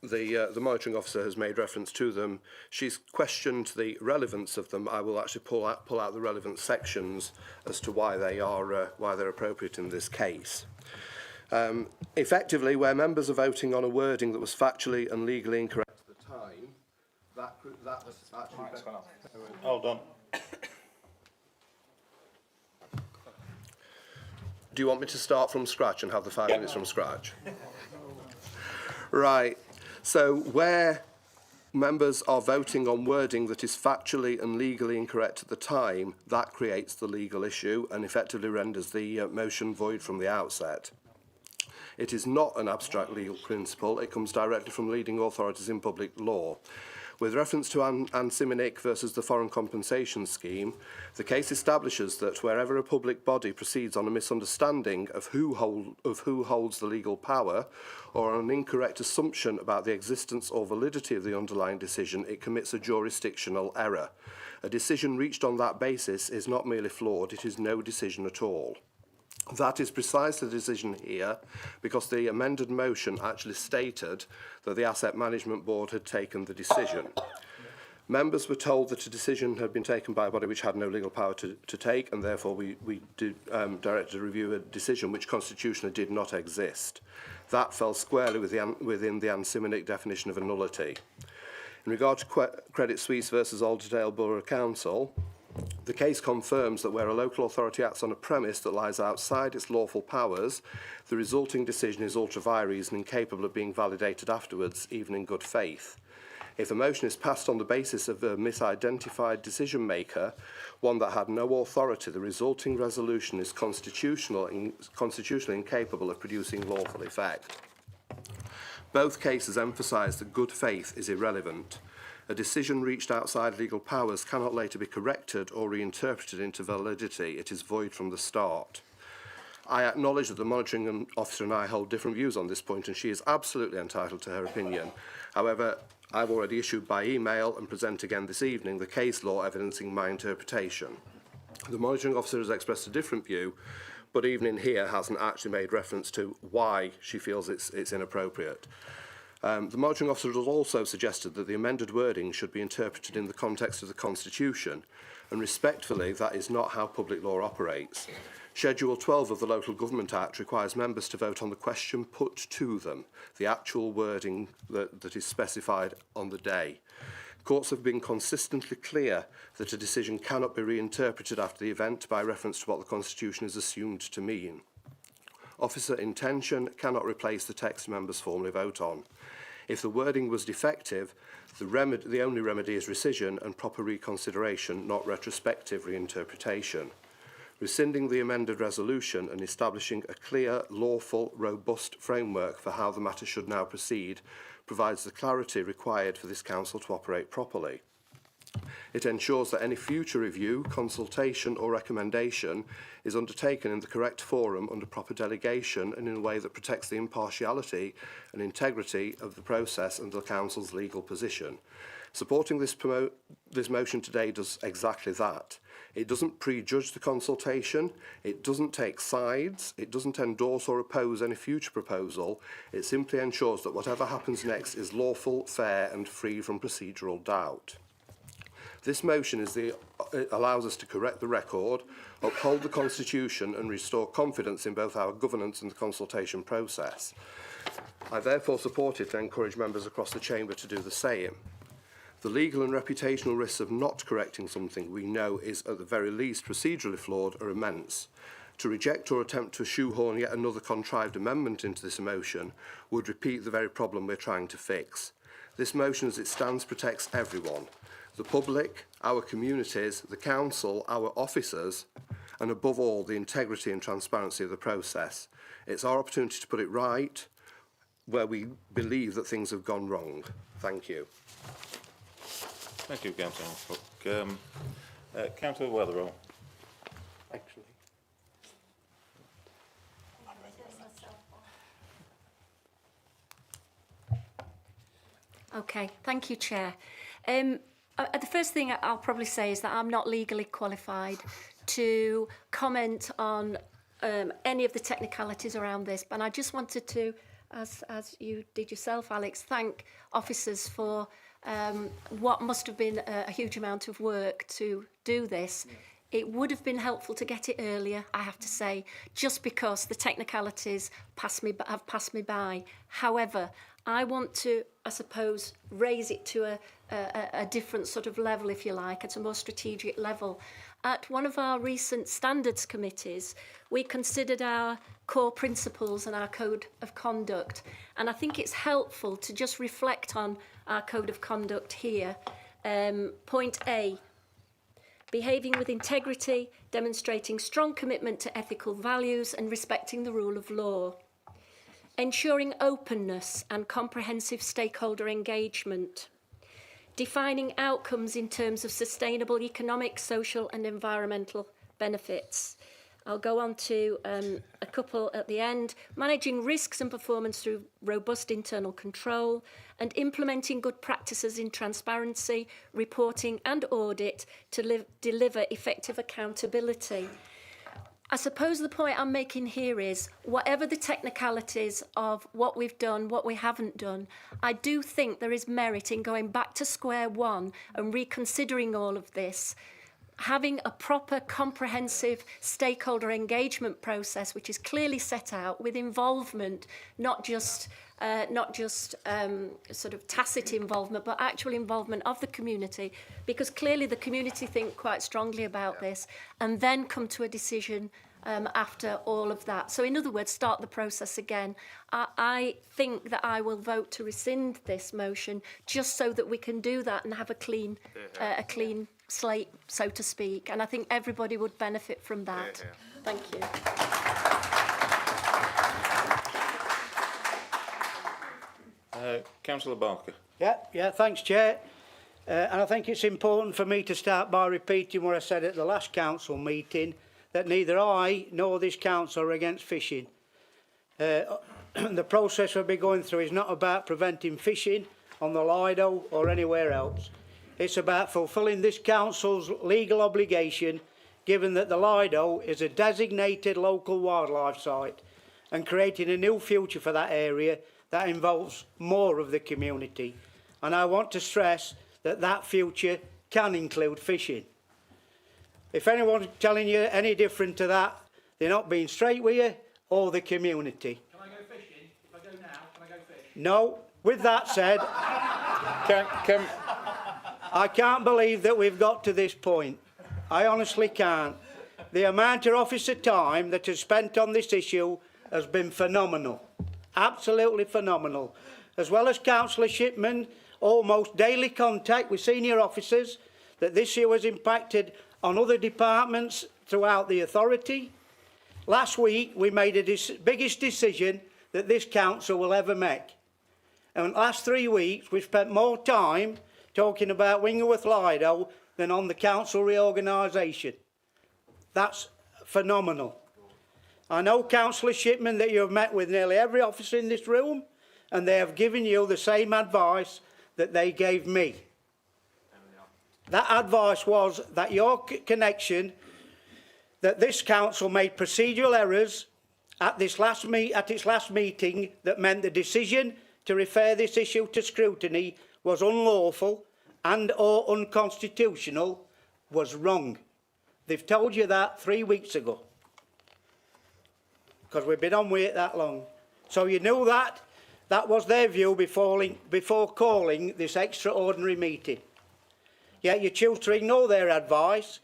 The monitoring officer has made reference to them. She's questioned the relevance of them. I will actually pull out the relevant sections as to why they're appropriate in this case. Effectively, where members are voting on a wording that was factually and legally incorrect at the time, that was actually... Hold on. Do you want me to start from scratch and have the 5 minutes from scratch? Right. So where members are voting on wording that is factually and legally incorrect at the time, that creates the legal issue and effectively renders the motion void from the outset. It is not an abstract legal principle. It comes directly from leading authorities in public law. With reference to Anne Simonik versus the Foreign Compensation Scheme, the case establishes that wherever a public body proceeds on a misunderstanding of who holds the legal power, or on an incorrect assumption about the existence or validity of the underlying decision, it commits a jurisdictional error. A decision reached on that basis is not merely flawed, it is no decision at all. That is precisely the decision here, because the amended motion actually stated that the Asset Management Board had taken the decision. Members were told that a decision had been taken by a body which had no legal power to take, and therefore we directed a review of a decision which constitutionally did not exist. That fell squarely within the Anne Simonik definition of a nullity. In regard to Credit Suisse versus Aldershot Borough Council, the case confirms that where a local authority acts on a premise that lies outside its lawful powers, the resulting decision is ultra vires and incapable of being validated afterwards, even in good faith. If a motion is passed on the basis of a misidentified decision maker, one that had no authority, the resulting resolution is constitutionally incapable of producing lawful effect. Both cases emphasise that good faith is irrelevant. A decision reached outside legal powers cannot later be corrected or reinterpreted into validity. It is void from the start. I acknowledge that the monitoring officer and I hold different views on this point, and she is absolutely entitled to her opinion. However, I've already issued by email and present again this evening the case law evidencing my interpretation. The monitoring officer has expressed a different view, but even in here hasn't actually made reference to why she feels it's inappropriate. The monitoring officer has also suggested that the amended wording should be interpreted in the context of the Constitution, and respectfully, that is not how public law operates. Schedule 12 of the Local Government Act requires members to vote on the question put to them, the actual wording that is specified on the day. Courts have been consistently clear that a decision cannot be reinterpreted after the event by reference to what the Constitution is assumed to mean. Officer intention cannot replace the text members formally vote on. If the wording was defective, the only remedy is rescission and proper reconsideration, not retrospective reinterpretation. Rescinding the amended resolution and establishing a clear, lawful, robust framework for how the matter should now proceed provides the clarity required for this council to operate properly. It ensures that any future review, consultation or recommendation is undertaken in the correct forum under proper delegation and in a way that protects the impartiality and integrity of the process and the council's legal position. Supporting this motion today does exactly that. It doesn't prejudge the consultation, it doesn't take sides, it doesn't endorse or oppose any future proposal, it simply ensures that whatever happens next is lawful, fair and free from procedural doubt. This motion allows us to correct the record, uphold the Constitution and restore confidence in both our governance and the consultation process. I therefore support it and encourage members across the Chamber to do the same. The legal and reputational risks of not correcting something we know is at the very least procedurally flawed are immense. To reject or attempt to shoehorn yet another contrived amendment into this motion would repeat the very problem we're trying to fix. This motion as it stands protects everyone. The public, our communities, the council, our officers, and above all, the integrity and transparency of the process. It's our opportunity to put it right where we believe that things have gone wrong. Thank you. Thank you, Councillor Hook. Councillor Weatherall. Actually. Okay, thank you, Chair. The first thing I'll probably say is that I'm not legally qualified to comment on any of the technicalities around this, but I just wanted to, as you did yourself, Alex, thank officers for what must have been a huge amount of work to do this. It would have been helpful to get it earlier, I have to say, just because the technicalities have passed me by. However, I want to, I suppose, raise it to a different sort of level, if you like, at a more strategic level. At one of our recent standards committees, we considered our core principles and our code of conduct. And I think it's helpful to just reflect on our code of conduct here. Point A, behaving with integrity, demonstrating strong commitment to ethical values and respecting the rule of law. Ensuring openness and comprehensive stakeholder engagement. Defining outcomes in terms of sustainable economic, social and environmental benefits. I'll go on to a couple at the end. Managing risks and performance through robust internal control and implementing good practices in transparency, reporting and audit to deliver effective accountability. I suppose the point I'm making here is, whatever the technicalities of what we've done, what we haven't done, I do think there is merit in going back to square one and reconsidering all of this, having a proper, comprehensive stakeholder engagement process, which is clearly set out with involvement, not just sort of tacit involvement, but actual involvement of the community, because clearly the community think quite strongly about this, and then come to a decision after all of that. So in other words, start the process again. I think that I will vote to rescind this motion just so that we can do that and have a clean slate, so to speak. And I think everybody would benefit from that. Thank you. Councillor Barker. Yeah, thanks, Chair. And I think it's important for me to start by repeating what I said at the last council meeting, that neither I nor this council are against fishing. The process we'll be going through is not about preventing fishing on the Lido or anywhere else. It's about fulfilling this council's legal obligation, given that the Lido is a designated local wildlife site, and creating a new future for that area that involves more of the community. And I want to stress that that future can include fishing. If anyone's telling you any different to that, they're not being straight with you or the community. Can I go fishing? If I go now, can I go fish? No. With that said, I can't believe that we've got to this point. I honestly can't. The amount of officer time that is spent on this issue has been phenomenal. Absolutely phenomenal. As well as Councillor Shipman, almost daily contact with senior officers, that this issue has impacted on other departments throughout the authority. Last week, we made the biggest decision that this council will ever make. And in the last 3 weeks, we've spent more time talking about Wingerworth Lido than on the council reorganisation. That's phenomenal. I know, Councillor Shipman, that you have met with nearly every officer in this room, and they have given you the same advice that they gave me. that advice was that your connection, that this council made procedural errors at its last meeting that meant the decision to refer this issue to scrutiny was unlawful and or unconstitutional was wrong. They've told you that 3 weeks ago, because we've been on with it that long. So you knew that. That was their view before calling this extraordinary meeting. Yet you choose to ignore their advice,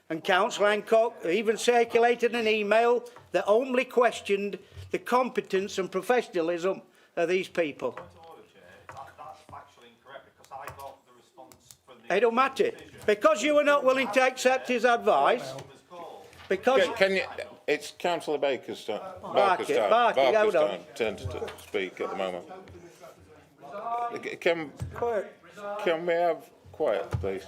and Councillor Hancock even circulated an email that only questioned the competence and professionalism of these people. It don't matter. Because you were not willing to accept his advice, because... Can you... It's Councillor Baker's turn. Barker, hold on. Turn to speak at the moment. Can we have quiet, please?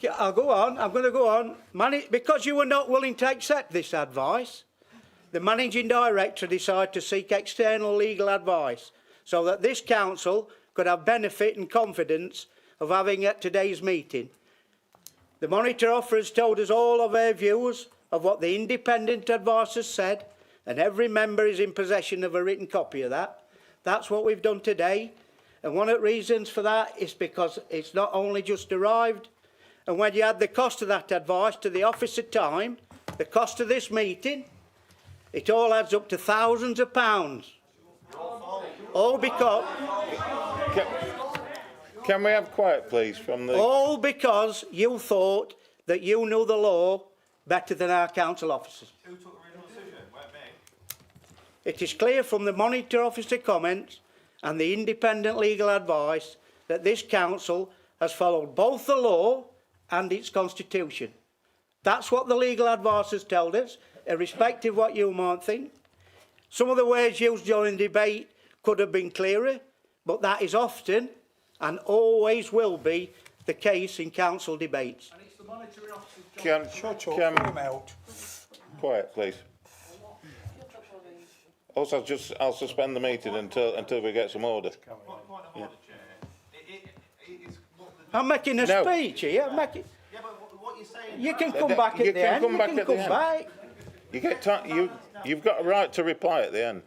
Yeah, I'll go on. I'm going to go on. Because you were not willing to accept this advice, the managing director decided to seek external legal advice so that this council could have benefit and confidence of having at today's meeting. The monitor officers told us all of their views of what the independent advisors said, and every member is in possession of a written copy of that. That's what we've done today. And one of the reasons for that is because it's not only just arrived, and when you add the cost of that advice to the officer time, the cost of this meeting, it all adds up to thousands of pounds. All because... Can we have quiet, please, from the... All because you thought that you knew the law better than our council officers. Who took the original decision? Weren't me. It is clear from the monitor officer comments and the independent legal advice that this council has followed both the law and its constitution. That's what the legal advisors told us, irrespective of what you might think. Some of the words used during debate could have been clearer, but that is often and always will be the case in council debates. And it's the monitoring officer's job. Quiet, please. Also, I'll suspend the meeting until we get some order. Point of order, Chair. I'm making a speech here. Yeah, but what you're saying... You can come back at the end. You get time. You've got a right to reply at the end.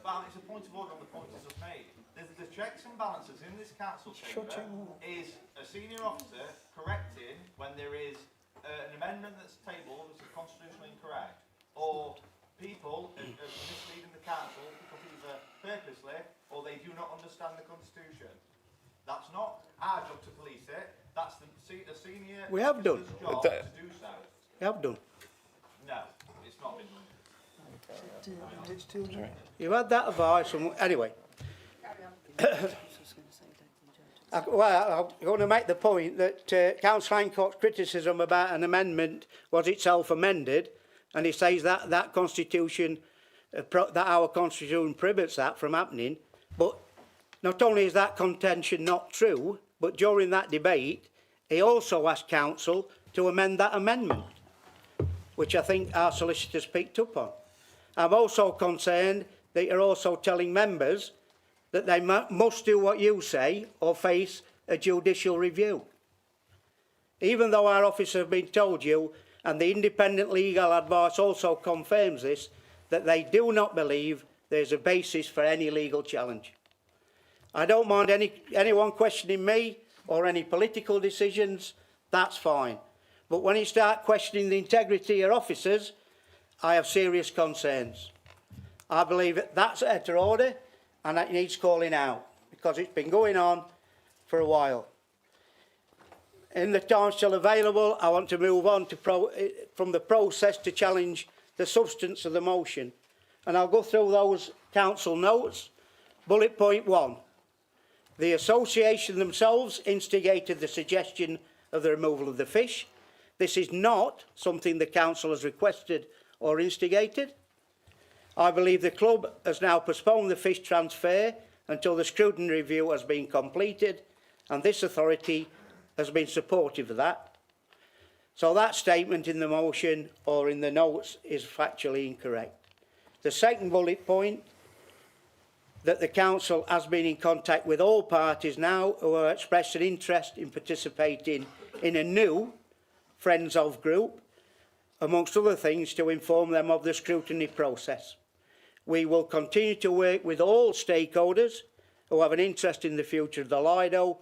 Well, it's a point of order on the point that's just made. The checks and balances in this council chamber is a senior officer correcting when there is an amendment that's tabled that's constitutionally incorrect, or people misleading the council because either purposely or they do not understand the constitution. That's not our job to police it. That's the senior We have done. job to do so. We have done. No, it's not been done. You had that advice. Anyway. I'm going to make the point that Councillor Hancock's criticism about an amendment was itself amended, and he says that that constitution, that our constitution prohibits that from happening. But not only is that contention not true, but during that debate, he also asked council to amend that amendment, which I think our solicitors picked up on. I'm also concerned that you're also telling members that they must do what you say or face a judicial review. Even though our officers have been told you, and the independent legal advice also confirms this, that they do not believe there's a basis for any legal challenge. I don't mind anyone questioning me or any political decisions, that's fine. But when you start questioning the integrity of your officers, I have serious concerns. I believe that's out of order, and it needs calling out, because it's been going on for a while. In the time still available, I want to move on from the process to challenge the substance of the motion. And I'll go through those council notes. Bullet point 1. The association themselves instigated the suggestion of the removal of the fish. This is not something the council has requested or instigated. I believe the club has now postponed the fish transfer until the scrutiny review has been completed, and this authority has been supportive of that. So that statement in the motion or in the notes is factually incorrect. The second bullet point, that the council has been in contact with all parties now who have expressed an interest in participating in a new Friends of group, amongst other things, to inform them of the scrutiny process. We will continue to work with all stakeholders who have an interest in the future of the Lido,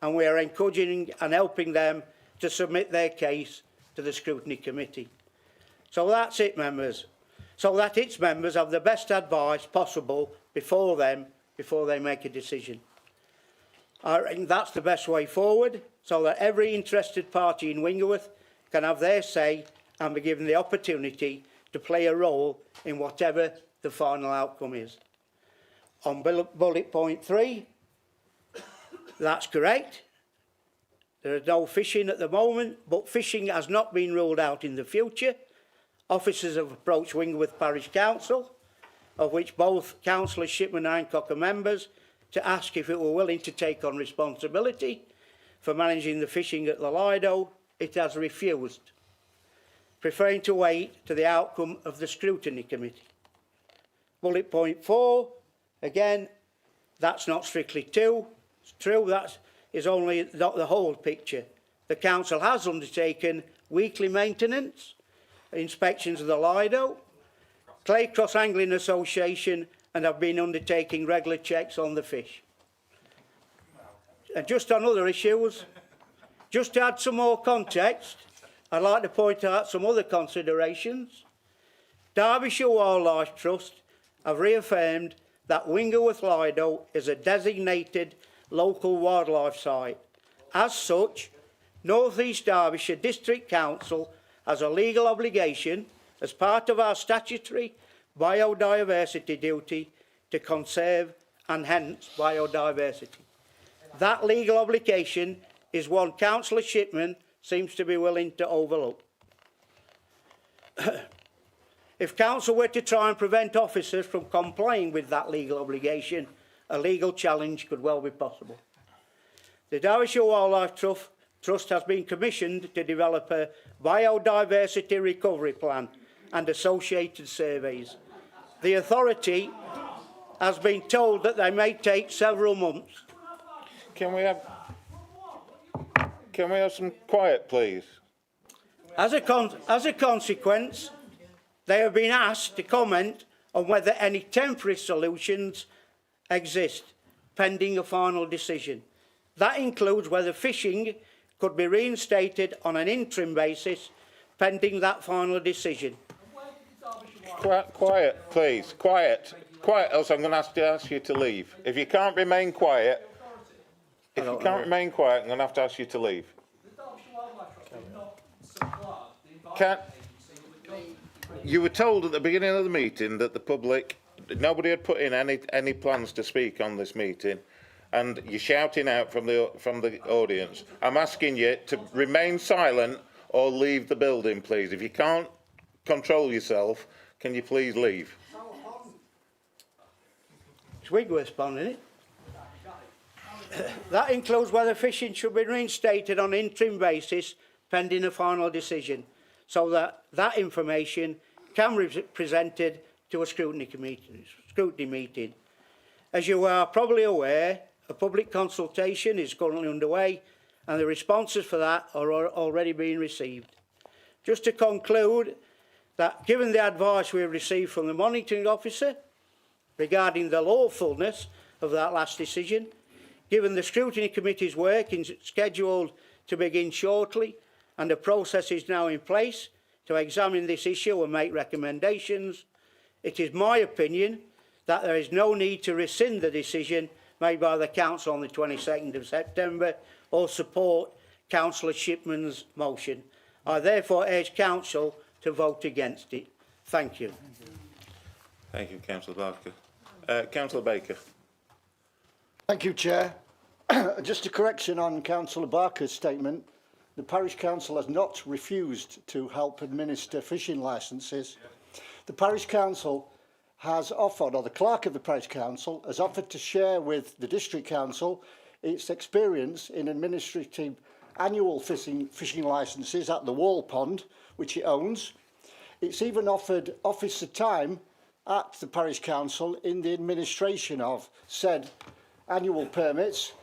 and we are encouraging and helping them to submit their case to the scrutiny committee. So that's it, members. So that its members have the best advice possible before they make a decision. I reckon that's the best way forward, so that every interested party in Wingerworth can have their say and be given the opportunity to play a role in whatever the final outcome is. On bullet point 3, that's correct. There is no fishing at the moment, but fishing has not been ruled out in the future. Officers have approached Wingerworth Parish Council, of which both Councillor Shipman and Hancock are members, to ask if it were willing to take on responsibility for managing the fishing at the Lido. It has refused, preferring to wait to the outcome of the scrutiny committee. Bullet point 4, again, that's not strictly true. It's true, that is only not the whole picture. The council has undertaken weekly maintenance, inspections of the Lido, Claycross Angling Association, and have been undertaking regular checks on the fish. And just on other issues, just to add some more context, I'd like to point out some other considerations. Derbyshire Wildlife Trust have reaffirmed that Wingerworth Lido is a designated local wildlife site. As such, North East Derbyshire District Council has a legal obligation, as part of our statutory biodiversity duty, to conserve and hence biodiversity. That legal obligation is one Councillor Shipman seems to be willing to overlook. If Council were to try and prevent officers from complying with that legal obligation, a legal challenge could well be possible. The Derbyshire Wildlife Trust has been commissioned to develop a biodiversity recovery plan and associated surveys. The authority has been told that they may take several months. Can we have some quiet, please? As a consequence, they have been asked to comment on whether any temporary solutions exist, pending a final decision. That includes whether fishing could be reinstated on an interim basis, pending that final decision. Quiet, please. Quiet, else I'm going to ask you to leave. If you can't remain quiet, I'm going to have to ask you to leave. You were told at the beginning of the meeting that the public, nobody had put in any plans to speak on this meeting, and you're shouting out from the audience. I'm asking you to remain silent or leave the building, please. If you can't control yourself, can you please leave? It's Wigworth Pond, isn't it? That includes whether fishing should be reinstated on an interim basis, pending a final decision, so that that information can be presented to a scrutiny meeting. As you are probably aware, a public consultation is currently underway, and the responses for that are already being received. Just to conclude, that given the advice we have received from the monitoring officer regarding the lawfulness of that last decision, given the scrutiny committee's work is scheduled to begin shortly, and the process is now in place to examine this issue and make recommendations, it is my opinion that there is no need to rescind the decision made by the Council on the 22nd of September or support Councillor Shipman's motion. I therefore urge Council to vote against it. Thank you. Thank you, Councillor Barker. Councillor Baker. Thank you, Chair. Just a correction on Councillor Barker's statement. The Parish Council has not refused to help administer fishing licences. The Parish Council has offered, or the Clerk of the Parish Council has offered to share with the District Council its experience in administrative annual fishing licences at the Wall Pond, which it owns. It's even offered officer time at the parish council in the administration of said annual permits,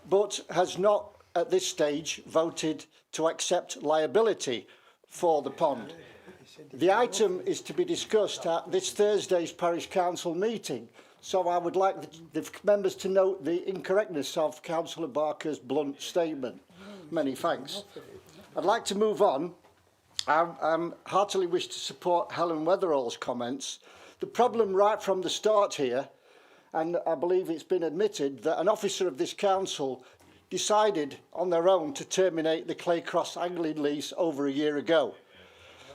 but has not at this stage voted to accept liability for the pond. The item is to be discussed at this Thursday's parish council meeting, so I would like the members to note the incorrectness of Councillor Barker's blunt statement. Many thanks. I'd like to move on. I heartily wish to support Helen Weatherall's comments. The problem right from the start here, and I believe it's been admitted, that an officer of this council decided on their own to terminate the Claycross angling lease over a year ago.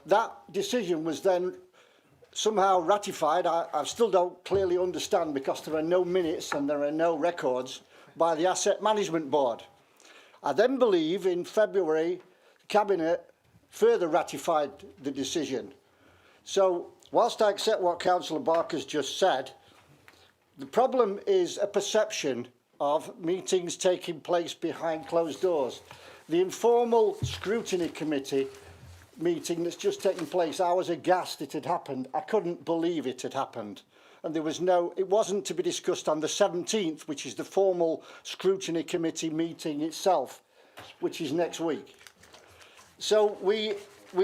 That decision was then somehow ratified. I still don't clearly understand, because there are no minutes and there are no records, by the Asset Management Board. I then believe in February, the Cabinet further ratified the decision. So, whilst I accept what Councillor Barker's just said, the problem is a perception of meetings taking place behind closed doors. The informal scrutiny committee meeting that's just taken place, I was aghast it had happened. I couldn't believe it had happened. And there was no, it wasn't to be discussed on the 17th, which is the formal scrutiny committee meeting itself, which is next week. So we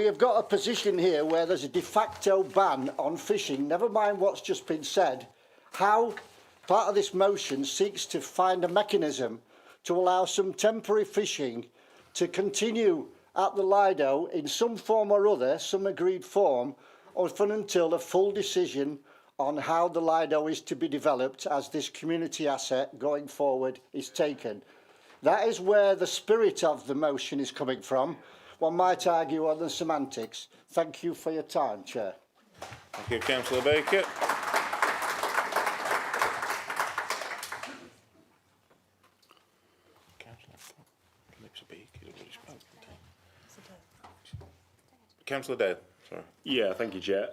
have got a position here where there's a de facto ban on fishing, never mind what's just been said. How part of this motion seeks to find a mechanism to allow some temporary fishing to continue at the Lido in some form or other, some agreed form, or until a full decision on how the Lido is to be developed as this community asset going forward is taken. That is where the spirit of the motion is coming from. One might argue on the semantics. Thank you for your time, Chair. Thank you, Councillor Baker. Councillor Dale, sorry. Yeah, thank you, Chair.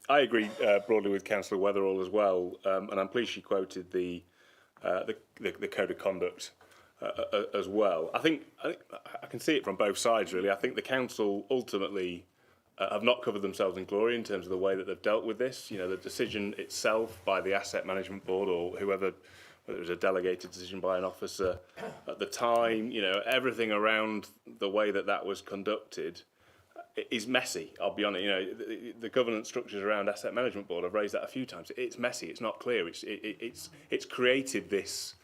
I agree broadly with Councillor Weatherall as well, and I'm pleased she quoted the code of conduct as well. I think I can see it from both sides, really. I think the council ultimately have not covered themselves in glory in terms of the way that they've dealt with this. You know, the decision itself by the Asset Management Board or whoever, whether it was a delegated decision by an officer at the time, you know, everything around the way that that was conducted is messy. I'll be honest. You know, the governance structures around Asset Management Board, I've raised that a few times. It's messy. It's not clear. It's created this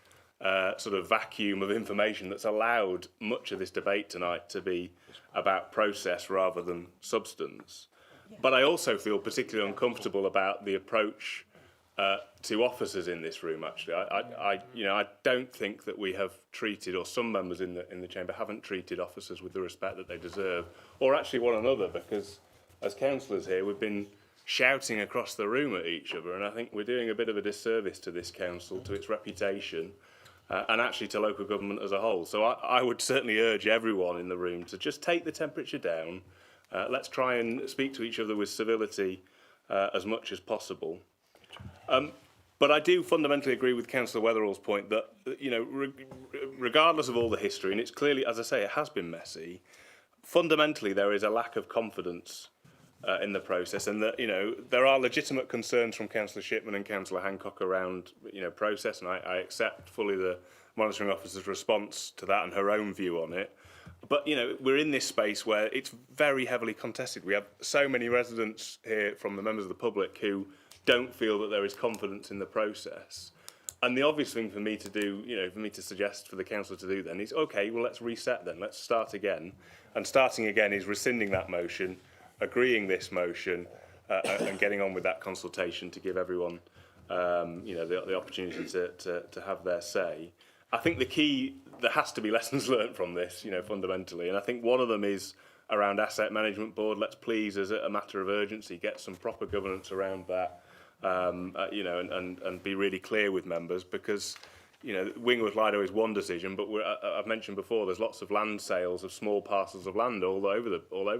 sort of vacuum of information that's allowed much of this debate tonight to be about process rather than substance. But I also feel particularly uncomfortable about the approach to officers in this room. Actually, I don't think that we have treated, or some members in the chamber haven't treated officers with the respect that they deserve, or actually one another. Because as councillors here, we've been shouting across the room at each other, and I think we're doing a bit of a disservice to this council, to its reputation, and actually to local government as a whole. So I would certainly urge everyone in the room to just take the temperature down. Let's try and speak to each other with civility as much as possible. But I do fundamentally agree with Councillor Weatherall's point that, you know, regardless of all the history, and it's clearly, as I say, it has been messy, fundamentally there is a lack of confidence in the process, and that, you know, there are legitimate concerns from Councillor Shipman and Councillor Hancock around, you know, process, and I accept fully the monitoring officer's response to that and her own view on it. But, you know, we're in this space where it's very heavily contested. We have so many residents here from the members of the public who don't feel that there is confidence in the process. And the obvious thing for me to do, you know, for me to suggest for the council to do then is, okay, well, let's reset then. Let's start again. And starting again is rescinding that motion, agreeing this motion, and getting on with that consultation to give everyone, you know, the opportunity to have their say. I think the key, there has to be lessons learned from this, you know, fundamentally. And I think one of them is around Asset Management Board. Let's please, as a matter of urgency, get some proper governance around that. You know, and be really clear with members, because, you know, Wingworth Lido is one decision, but I've mentioned before there's lots of land sales of small parcels of land all over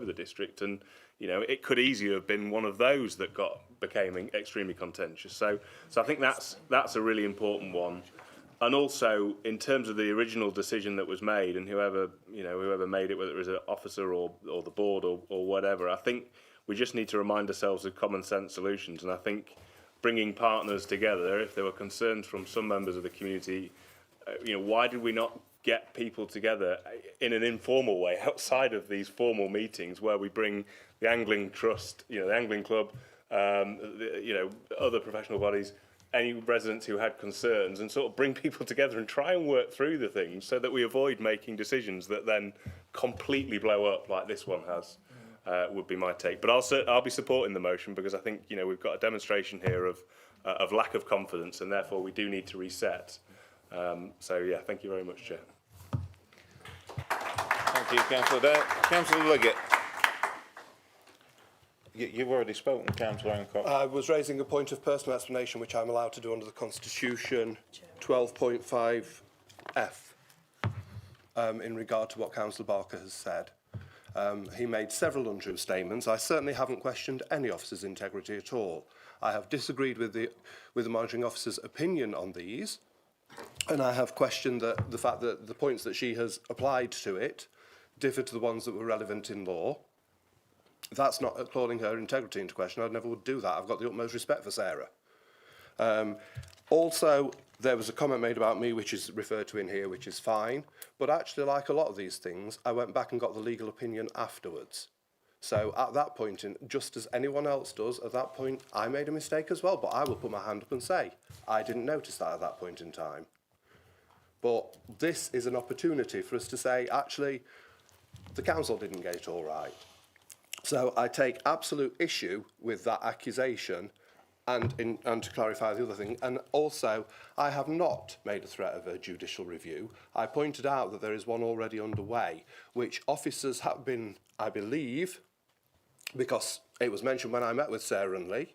the district, and, you know, it could easily have been one of those that became extremely contentious. So I think that's a really important one. And also, in terms of the original decision that was made, and whoever made it, whether it was an officer or the board or whatever, I think we just need to remind ourselves of common sense solutions. And I think bringing partners together, if there were concerns from some members of the community, why did we not get people together in an informal way outside of these formal meetings where we bring the Angling Trust, the Angling Club, other professional bodies, any residents who had concerns, and sort of bring people together and try and work through the things so that we avoid making decisions that then completely blow up like this one has, would be my take. But I'll be supporting the motion because I think we've got a demonstration here of lack of confidence, and therefore we do need to reset. Thank you very much, Chair. Thank you, Councillor Dale. Councillor Liggett. You've already spoken, Councillor Hancock. I was raising a point of personal explanation, which I'm allowed to do under the Constitution 12.5F, in regard to what Councillor Barker has said. He made several untrue statements. I certainly haven't questioned any officer's integrity at all. I have disagreed with the monitoring officer's opinion on these, and I have questioned the fact that the points that she has applied to it differ to the ones that were relevant in law. That's not calling her integrity into question. I never would do that. I've got the utmost respect for Sarah. Also, there was a comment made about me, which is referred to in here, which is fine. But actually, like a lot of these things, I went back and got the legal opinion afterwards. So at that point, just as anyone else does, at that point, I made a mistake as well. But I will put my hand up and say, I didn't notice that at that point in time. But this is an opportunity for us to say, actually, the council didn't get it all right. So I take absolute issue with that accusation, and to clarify the other thing, and also I have not made a threat of a judicial review. I pointed out that there is one already underway, which officers have been, I believe, because it was mentioned when I met with Sarah and Lee,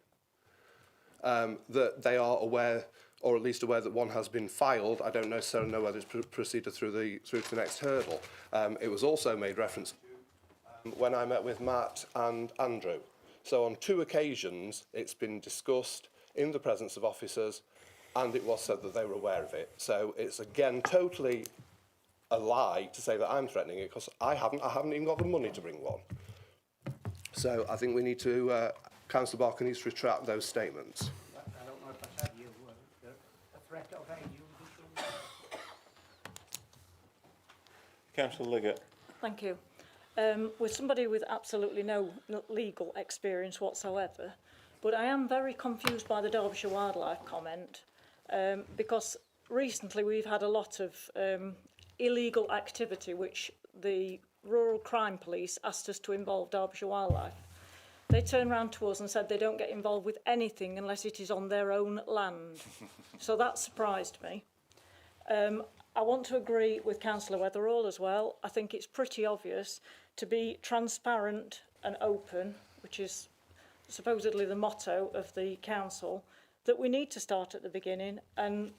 that they are aware, or at least aware that one has been filed. I don't necessarily know whether it's proceeded through to the next hurdle. It was also made reference to when I met with Matt and Andrew. So on 2 occasions, it's been discussed in the presence of officers, and it was said that they were aware of it. So it's again totally a lie to say that I'm threatening it, because I haven't even got the money to bring one. So I think we need to, Councillor Barker needs to retract those statements. I don't know if I said you were a threat of any judicial. Councillor Liggett. Thank you. With somebody with absolutely no legal experience whatsoever, but I am very confused by the Derbyshire Wildlife comment, because recently we've had a lot of illegal activity which the Rural Crime Police asked us to involve Derbyshire Wildlife. They turned round to us and said they don't get involved with anything unless it is on their own land. So that surprised me. I want to agree with Councillor Weatherall as well. I think it's pretty obvious to be transparent and open, which is supposedly the motto of the council, that we need to start at the beginning and,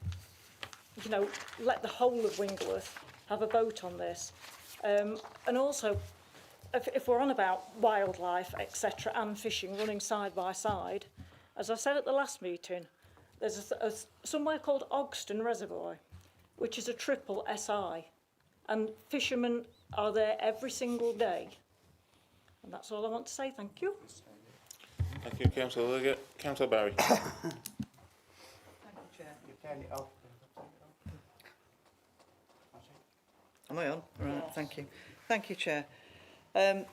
let the whole of Wingleworth have a vote on this. And also, if we're on about wildlife, etc., and fishing running side by side, as I said at the last meeting, there's somewhere called Ogston Reservoir, which is a triple SI, and fishermen are there every single day. And that's all I want to say. Thank you. Thank you, Councillor Liggett. Councillor Barry. Thank you, Chair. You turn it off. Am I on? Right, thank you. Thank you, Chair. I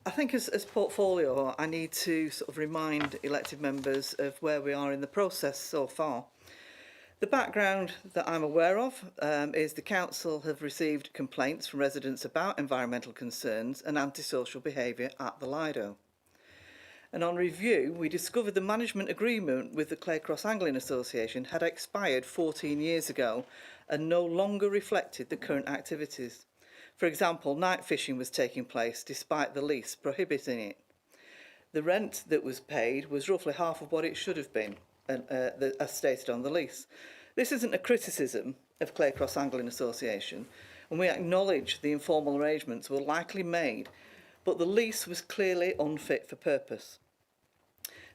think as portfolio, I need to sort of remind elected members of where we are in the process so far. The background that I'm aware of is the council have received complaints from residents about environmental concerns and antisocial behaviour at the Lido. And on review, we discovered the management agreement with the Claycross Angling Association had expired 14 years ago and no longer reflected the current activities. For example, night fishing was taking place despite the lease prohibiting it. The rent that was paid was roughly half of what it should have been, as stated on the lease. This isn't a criticism of Claycross Angling Association, and we acknowledge the informal arrangements were likely made, but the lease was clearly unfit for purpose.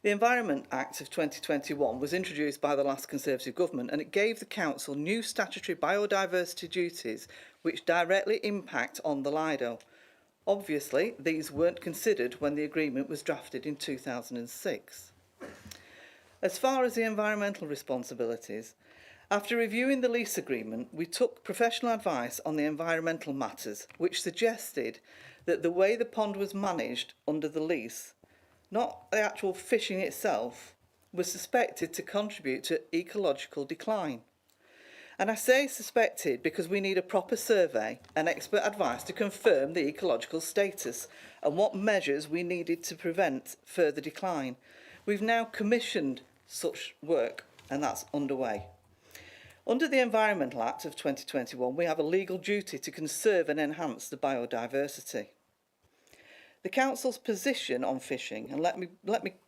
The Environment Act of 2021 was introduced by the last Conservative government, and it gave the council new statutory biodiversity duties which directly impact on the Lido. Obviously, these weren't considered when the agreement was drafted in 2006. As far as the environmental responsibilities, after reviewing the lease agreement, we took professional advice on the environmental matters, which suggested that the way the pond was managed under the lease, not the actual fishing itself, was suspected to contribute to ecological decline. And I say suspected because we need a proper survey and expert advice to confirm the ecological status and what measures we needed to prevent further decline. We've now commissioned such work, and that's underway. Under the Environmental Act of 2021, we have a legal duty to conserve and enhance the biodiversity. The Council's position on fishing, and let me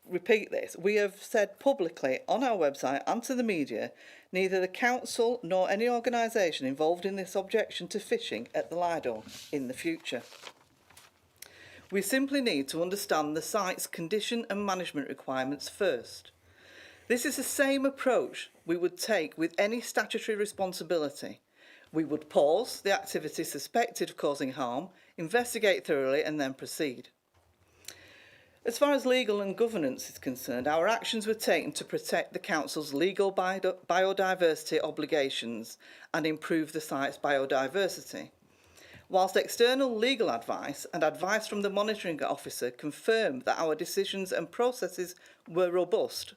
repeat this, we have said publicly on our website and to the media, neither the Council nor any organisation involved in this objection to fishing at the Lido in the future. We simply need to understand the site's condition and management requirements first. This is the same approach we would take with any statutory responsibility. We would pause the activity suspected of causing harm, investigate thoroughly and then proceed. As far as legal and governance is concerned, our actions were taken to protect the Council's legal biodiversity obligations and improve the site's biodiversity. Whilst external legal advice and advice from the monitoring officer confirmed that our decisions and processes were robust,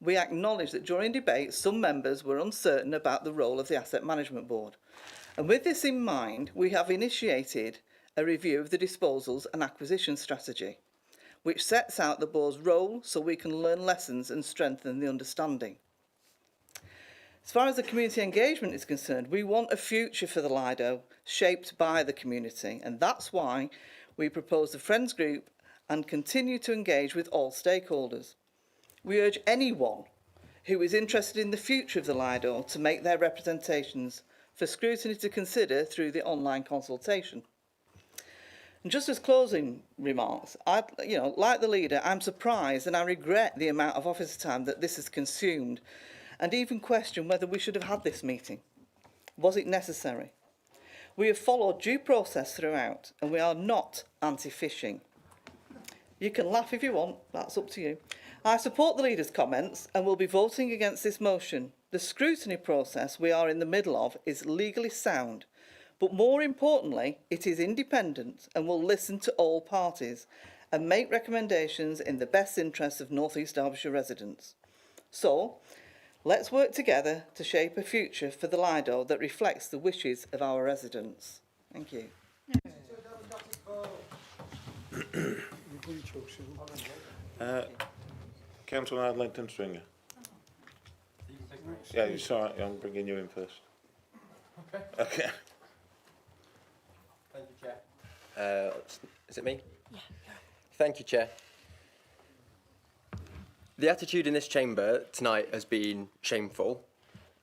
we acknowledge that during debate some members were uncertain about the role of the Asset Management Board. And with this in mind, we have initiated a review of the disposals and acquisition strategy, which sets out the board's role so we can learn lessons and strengthen the understanding. As far as the community engagement is concerned, we want a future for the Lido shaped by the community, and that's why we propose the Friends Group and continue to engage with all stakeholders. We urge anyone who is interested in the future of the Lido to make their representations for scrutiny to consider through the online consultation. And just as closing remarks, like the leader, I'm surprised and I regret the amount of officer time that this has consumed, and even question whether we should have had this meeting. Was it necessary? We have followed due process throughout, and we are not anti-fishing. You can laugh if you want, that's up to you. I support the leader's comments and will be voting against this motion. The scrutiny process we are in the middle of is legally sound, but more importantly, it is independent and will listen to all parties and make recommendations in the best interests of North East Derbyshire residents. So, let's work together to shape a future for the Lido that reflects the wishes of our residents. Thank you. Councillor Adlington Stringer. Yeah, it's all right. I'm bringing you in first. Okay. Thank you, Chair. Is it me? Yeah. Thank you, Chair. The attitude in this chamber tonight has been shameful,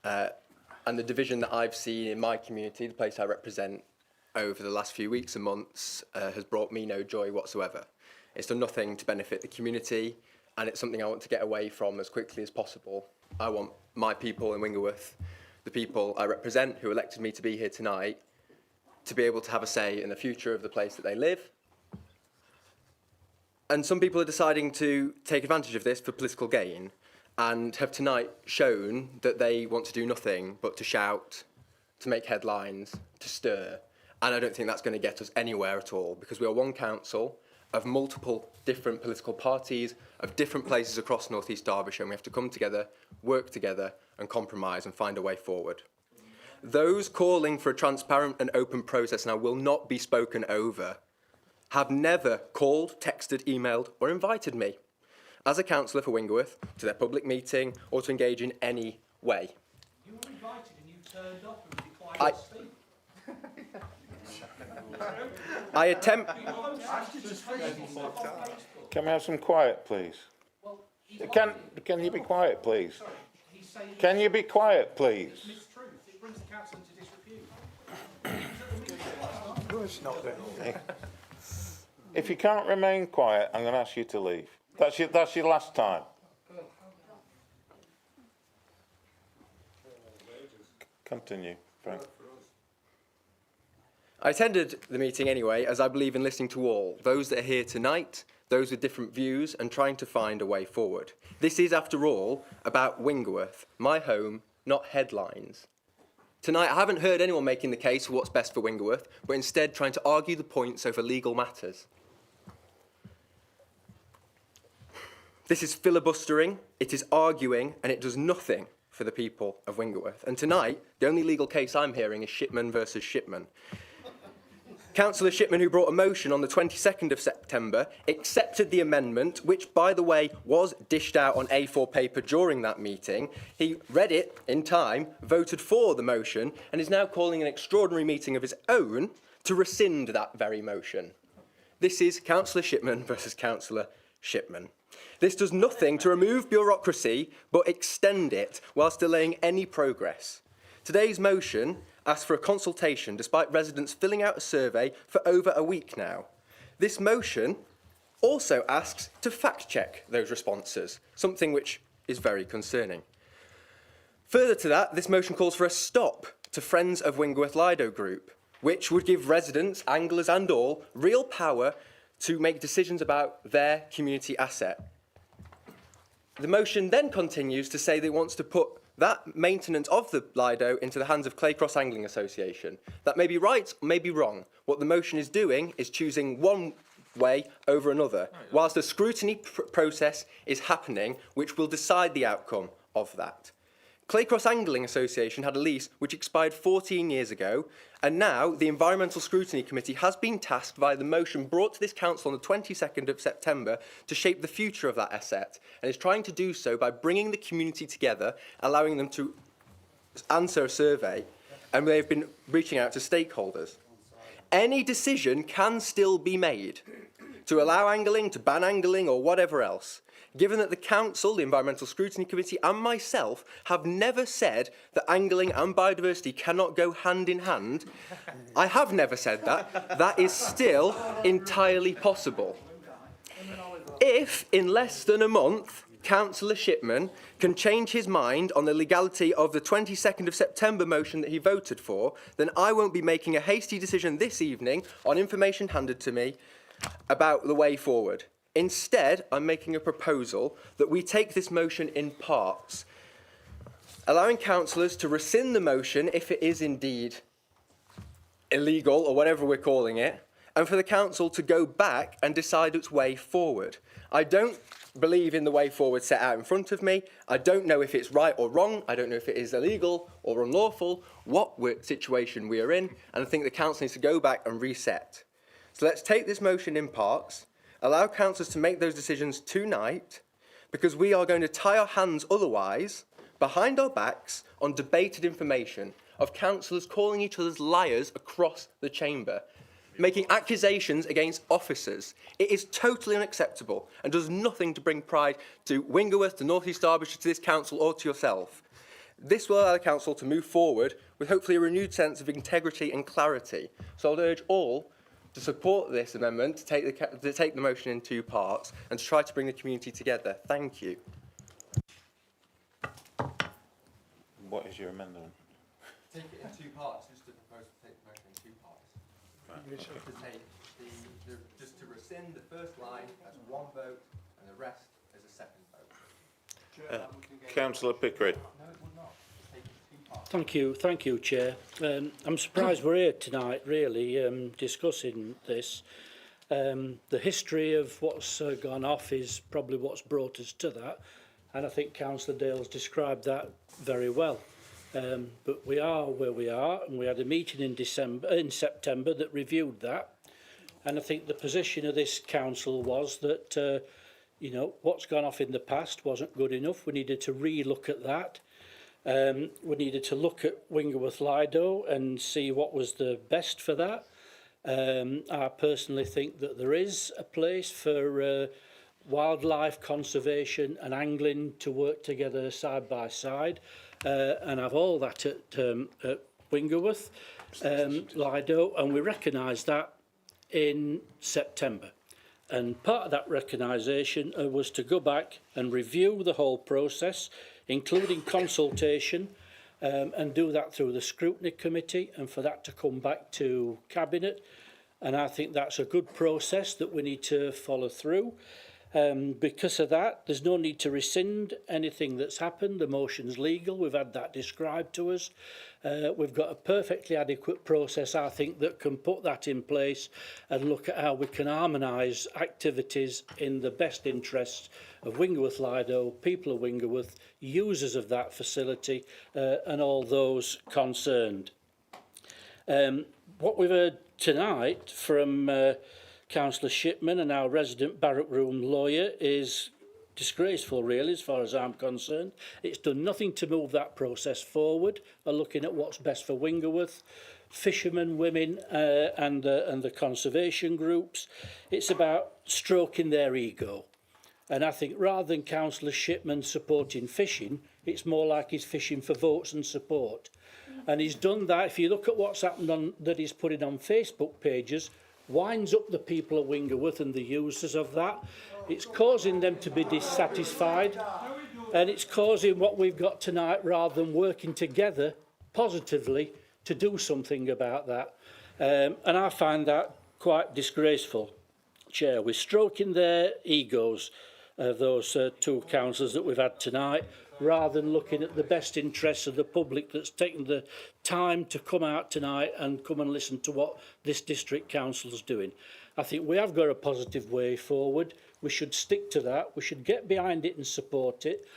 and the division that I've seen in my community, the place I represent, over the last few weeks and months has brought me no joy whatsoever. It's done nothing to benefit the community, and it's something I want to get away from as quickly as possible. I want my people in Wingerworth, the people I represent who elected me to be here tonight, to be able to have a say in the future of the place that they live. And some people are deciding to take advantage of this for political gain and have tonight shown that they want to do nothing but to shout, to make headlines, to stir. And I don't think that's going to get us anywhere at all, because we are one council of multiple different political parties, of different places across North East Derbyshire, and we have to come together, work together and compromise and find a way forward. Those calling for a transparent and open process, and I will not be spoken over, have never called, texted, emailed or invited me as a councillor for Wingerworth to their public meeting or to engage in any way. You were invited and you turned up and declined to speak. I attempt... Can we have some quiet, please? Can you be quiet, please? Can you be quiet, please? It brings the council into disrepute. If you can't remain quiet, I'm going to ask you to leave. That's your last time. Continue, Frank. I attended the meeting anyway, as I believe in listening to all, those that are here tonight, those with different views, and trying to find a way forward. This is, after all, about Wingworth, my home, not headlines. Tonight, I haven't heard anyone making the case for what's best for Wingworth, but instead trying to argue the points over legal matters. This is filibustering, it is arguing, and it does nothing for the people of Wingworth. And tonight, the only legal case I'm hearing is Shipman versus Shipman. Councillor Shipman, who brought a motion on the 22nd of September, accepted the amendment, which, by the way, was dished out on A4 paper during that meeting. He read it in time, voted for the motion, and is now calling an extraordinary meeting of his own to rescind that very motion. This is Councillor Shipman versus Councillor Shipman. This does nothing to remove bureaucracy, but extend it whilst delaying any progress. Today's motion asks for a consultation despite residents filling out a survey for over a week now. This motion also asks to fact-check those responses, something which is very concerning. Further to that, this motion calls for a stop to Friends of Wingworth Lido Group, which would give residents, anglers and all, real power to make decisions about their community asset. The motion then continues to say that it wants to put that maintenance of the Lido into the hands of Claycross Angling Association. That may be right, may be wrong. What the motion is doing is choosing one way over another, whilst a scrutiny process is happening which will decide the outcome of that. Claycross Angling Association had a lease which expired 14 years ago, and now the Environmental Scrutiny Committee has been tasked by the motion brought to this council on the 22nd of September to shape the future of that asset, and is trying to do so by bringing the community together, allowing them to answer a survey, and they've been reaching out to stakeholders. Any decision can still be made to allow angling, to ban angling, or whatever else. Given that the Council, the Environmental Scrutiny Committee and myself have never said that angling and biodiversity cannot go hand in hand, I have never said that, that is still entirely possible. If, in less than a month, Councillor Shipman can change his mind on the legality of the 22nd of September motion that he voted for, then I won't be making a hasty decision this evening on information handed to me about the way forward. Instead, I'm making a proposal that we take this motion in parts, allowing councillors to rescind the motion if it is indeed illegal or whatever we're calling it, and for the council to go back and decide its way forward. I don't believe in the way forward set out in front of me. I don't know if it's right or wrong. I don't know if it is illegal or unlawful, what situation we are in, and I think the council needs to go back and reset. So let's take this motion in parts, allow councillors to make those decisions tonight, because we are going to tie our hands otherwise, behind our backs, on debated information of councillors calling each other's liars across the chamber, making accusations against officers. It is totally unacceptable and does nothing to bring pride to Wingworth, to North East Derbyshire, to this council or to yourself. This will allow the council to move forward with hopefully a renewed sense of integrity and clarity. So I'll urge all to support this amendment, to take the motion in two parts, and to try to bring the community together. Thank you. What is your amendment? Take it in two parts, just to propose to take the motion in two parts. Right. To take just to rescind the first line as one vote, and the rest as a second vote. Councillor Pickering. Thank you, Chair. I'm surprised we're here tonight, really, discussing this. The history of what's gone off is probably what's brought us to that, and I think Councillor Dale's described that very well. But we are where we are, and we had a meeting in September that reviewed that, and I think the position of this council was that, you know, what's gone off in the past wasn't good enough. We needed to re-look at that. We needed to look at Wingworth Lido and see what was the best for that. I personally think that there is a place for wildlife conservation and angling to work together side by side, and have all that at Wingworth Lido, and we recognised that in September. And part of that recognition was to go back and review the whole process, including consultation and do that through the scrutiny committee and for that to come back to Cabinet. And I think that's a good process that we need to follow through. Because of that, there's no need to rescind anything that's happened. The motion's legal. We've had that described to us. We've got a perfectly adequate process, I think, that can put that in place and look at how we can harmonise activities in the best interests of Wingerworth Lido, people of Wingerworth, users of that facility, and all those concerned. What we've heard tonight from Councillor Shipman and our resident barrack room lawyer is disgraceful, really, as far as I'm concerned. It's done nothing to move that process forward, or looking at what's best for Wingerworth, fishermen, women, and the conservation groups. It's about stroking their ego. And I think rather than Councillor Shipman supporting fishing, it's more like he's fishing for votes and support. And he's done that. If you look at what's happened on that he's putting on Facebook pages, winds up the people of Wingerworth and the users of that. It's causing them to be dissatisfied, and it's causing what we've got tonight rather than working together positively to do something about that. And I find that quite disgraceful, Chair. We're stroking their egos of those two councillors that we've had tonight, rather than looking at the best interests of the public that's taken the time to come out tonight and come and listen to what this district council's doing. I think we have got a positive way forward. We should stick to that. We should get behind it and support it.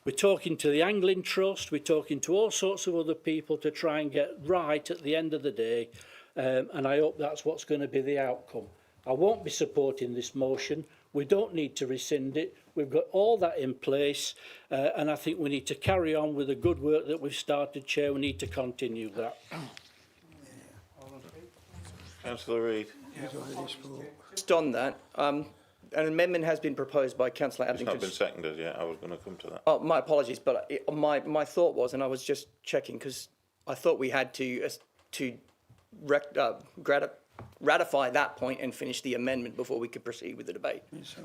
We're talking to the Angling Trust. We're talking to all sorts of other people to try and get right at the end of the day. And I hope that's what's going to be the outcome. I won't be supporting this motion. We don't need to rescind it. We've got all that in place, and I think we need to carry on with the good work that we've started, Chair. We need to continue that. Councillor Reid. Just on that, an amendment has been proposed by Councillor It's Abington. not been seconded yet. I was going to come to that. Oh, my apologies, but my thought was, and I was just checking because I thought we had to ratify that point and finish the amendment before we could proceed with the debate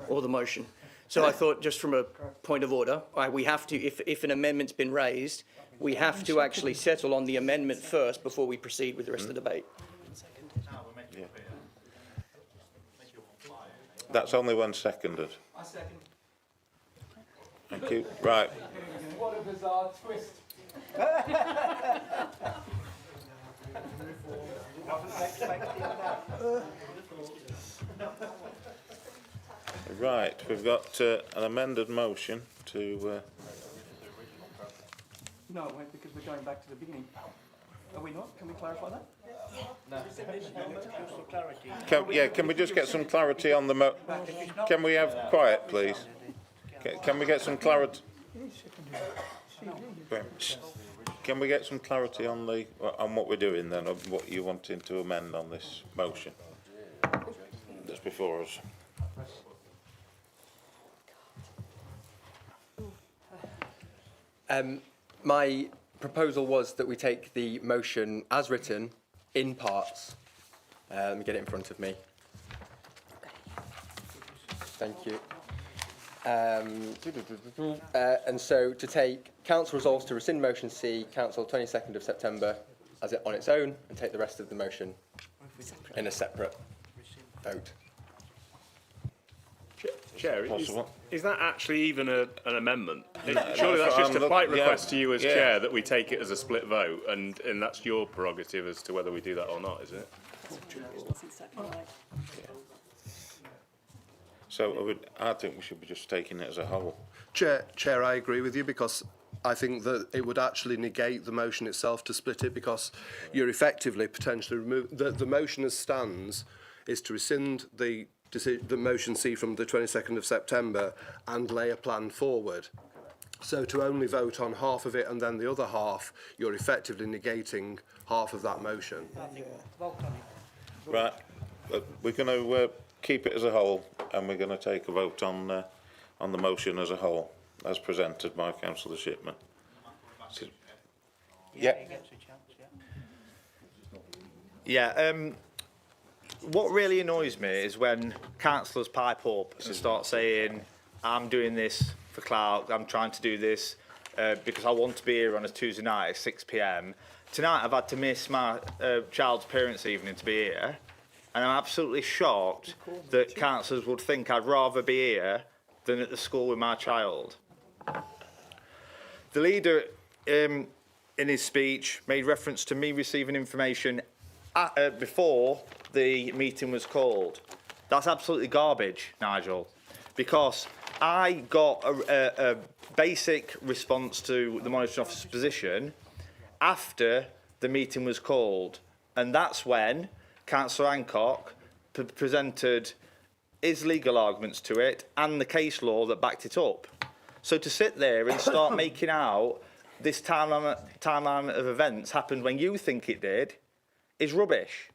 or the motion. So I thought, just from a point of order, we have to, if an amendment's been raised, we have to actually settle on the amendment first before we proceed with the rest of the debate. Yeah. That's only when seconded. I second. Thank you. Right. What a bizarre twist. Right, we've got an amended motion to... No, wait, because we're going back to the beginning. Are we not? Can we clarify that? No. Can we just get some clarity on the Can we have quiet, please? Can we get some clarity? Can we get some clarity on what we're doing then, of what you're wanting to amend on this motion that's before us? My proposal was that we take the motion as written in parts. Let me get it in front of me. Thank you. And so to take Council resolves to rescind motion C, Council 22nd of September as it on its own, and take the rest of the motion in a separate vote. Chair, is that actually even an amendment? No, Surely that's just a polite request to you as yeah. chair that we take it as a split vote, and that's your prerogative as to whether we do that or not, isn't it? So I think we should be just taking it as a whole. Chair, I agree with you, because I think that it would actually negate the motion itself to split it, because you're effectively potentially the motion as stands is to rescind the motion C from the 22nd of September and lay a plan forward. So to only vote on half of it and then the other half, you're effectively negating half of that motion. Right, we're going to keep it as a whole, and we're going to take a vote on the motion as a whole, as presented by Councillor Shipman. Yeah. Yeah, what really annoys me is when councillors pipe up and start saying, I'm doing this for clout, I'm trying to do this. because I want to be here on a Tuesday night at 6 p.m. Tonight I've had to miss my child's parents' evening to be here, and I'm absolutely shocked that councillors would think I'd rather be here than at the school with my child. The leader, in his speech, made reference to me receiving information before the meeting was called. That's absolutely garbage, Nigel, because I got a basic response to the monitoring officer's position after the meeting was called, and that's when Councillor Hancock presented his legal arguments to it and the case law that backed it up. So to sit there and start making out this timeline of events happened when you think it did is rubbish.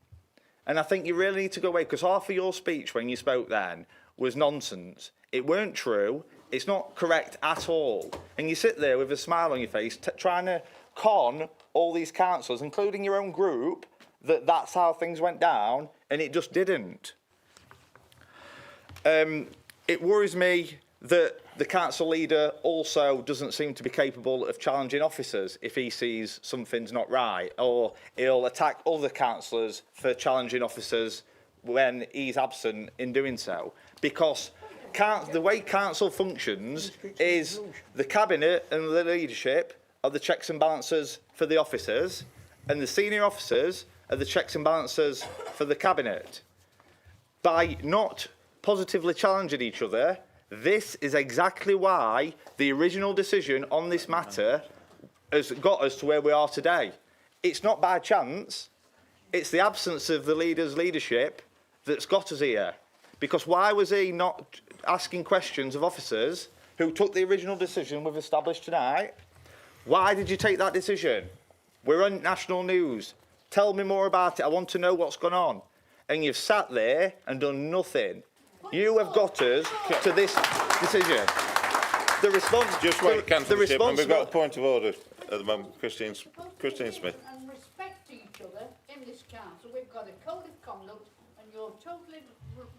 And I think you really need to go away, because half of your speech when you spoke then was nonsense. It weren't true. It's not correct at all. And you sit there with a smile on your face trying to con all these councillors, including your own group, that that's how things went down, and it just didn't. It worries me that the council leader also doesn't seem to be capable of challenging officers if he sees something's not right, or he'll attack other councillors for challenging officers when he's absent in doing so. Because the way council functions is the cabinet and the leadership are the checks and balances for the officers, and the senior officers are the checks and balances for the cabinet. By not positively challenging each other, this is exactly why the original decision on this matter has got us to where we are today. It's not by chance, it's the absence of the leader's leadership that's got us here. Because why was he not asking questions of officers who took the original decision we've established tonight? Why did you take that decision? We're on national news. Tell me more about it. I want to know what's gone on. And you've sat there and done nothing. You have got us to this decision. The response... Just wait, Councillor Shipman. We've got a point of order at the moment. Christine Smith. And respect each other in this council. We've got a code of conduct, and you're totally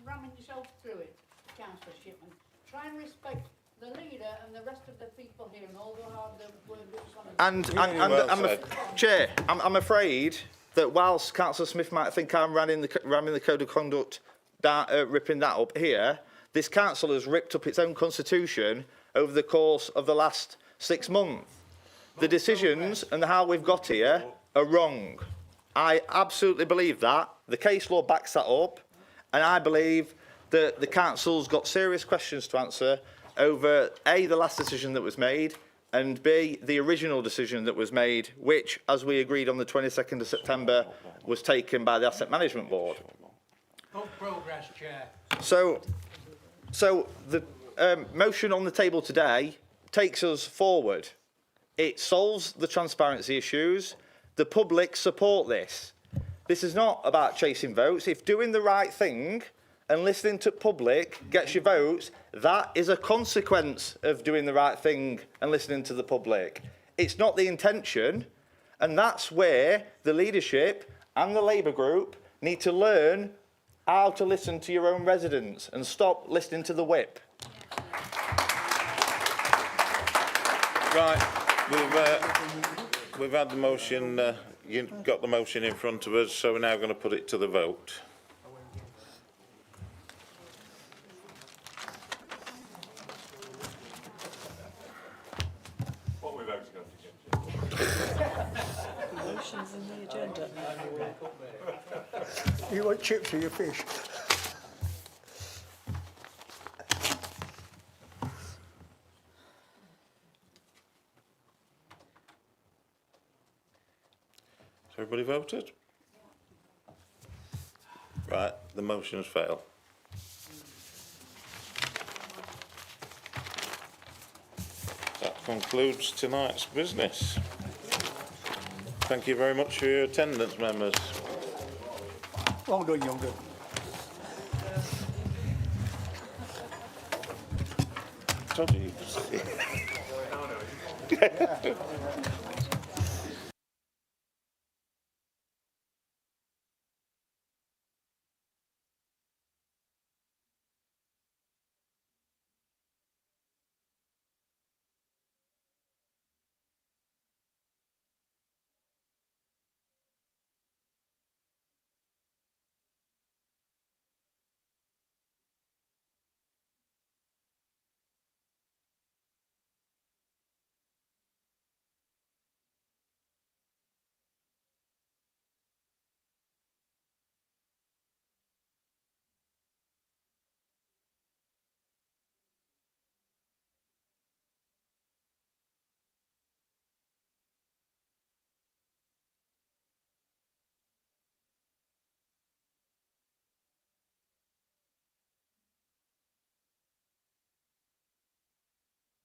ramming yourself through it, Councillor Shipman. Try and respect the leader and the rest of the people here, and all the hard work that's on it. Chair, I'm afraid that whilst Councillor Smith might think I'm ramming the code of conduct, ripping that up here, this council has ripped up its own constitution over the course of the last 6 months. The decisions and how we've got here are wrong. I absolutely believe that. The case law backs that up, and I believe that the council's got serious questions to answer over A, the last decision that was made, and B, the original decision that was made, which, as we agreed on the 22nd of September, was taken by the Asset Management Board. Good progress, Chair. So the motion on the table today takes us forward. It solves the transparency issues. The public support this. This is not about chasing votes. If doing the right thing and listening to public gets your votes, that is a consequence of doing the right thing and listening to the public. It's not the intention, and that's where the leadership and the Labour group need to learn how to listen to your own residents and stop listening to the whip. Right, we've had the motion, you've got the motion in front of us, so we're now going to put it to the vote. What we're voting on. Motions in the agenda. You want chips or your fish? Has everybody voted? Right, the motion has failed. That concludes tonight's business. Thank you very much for your attendance, members. Well done, younger. Told you.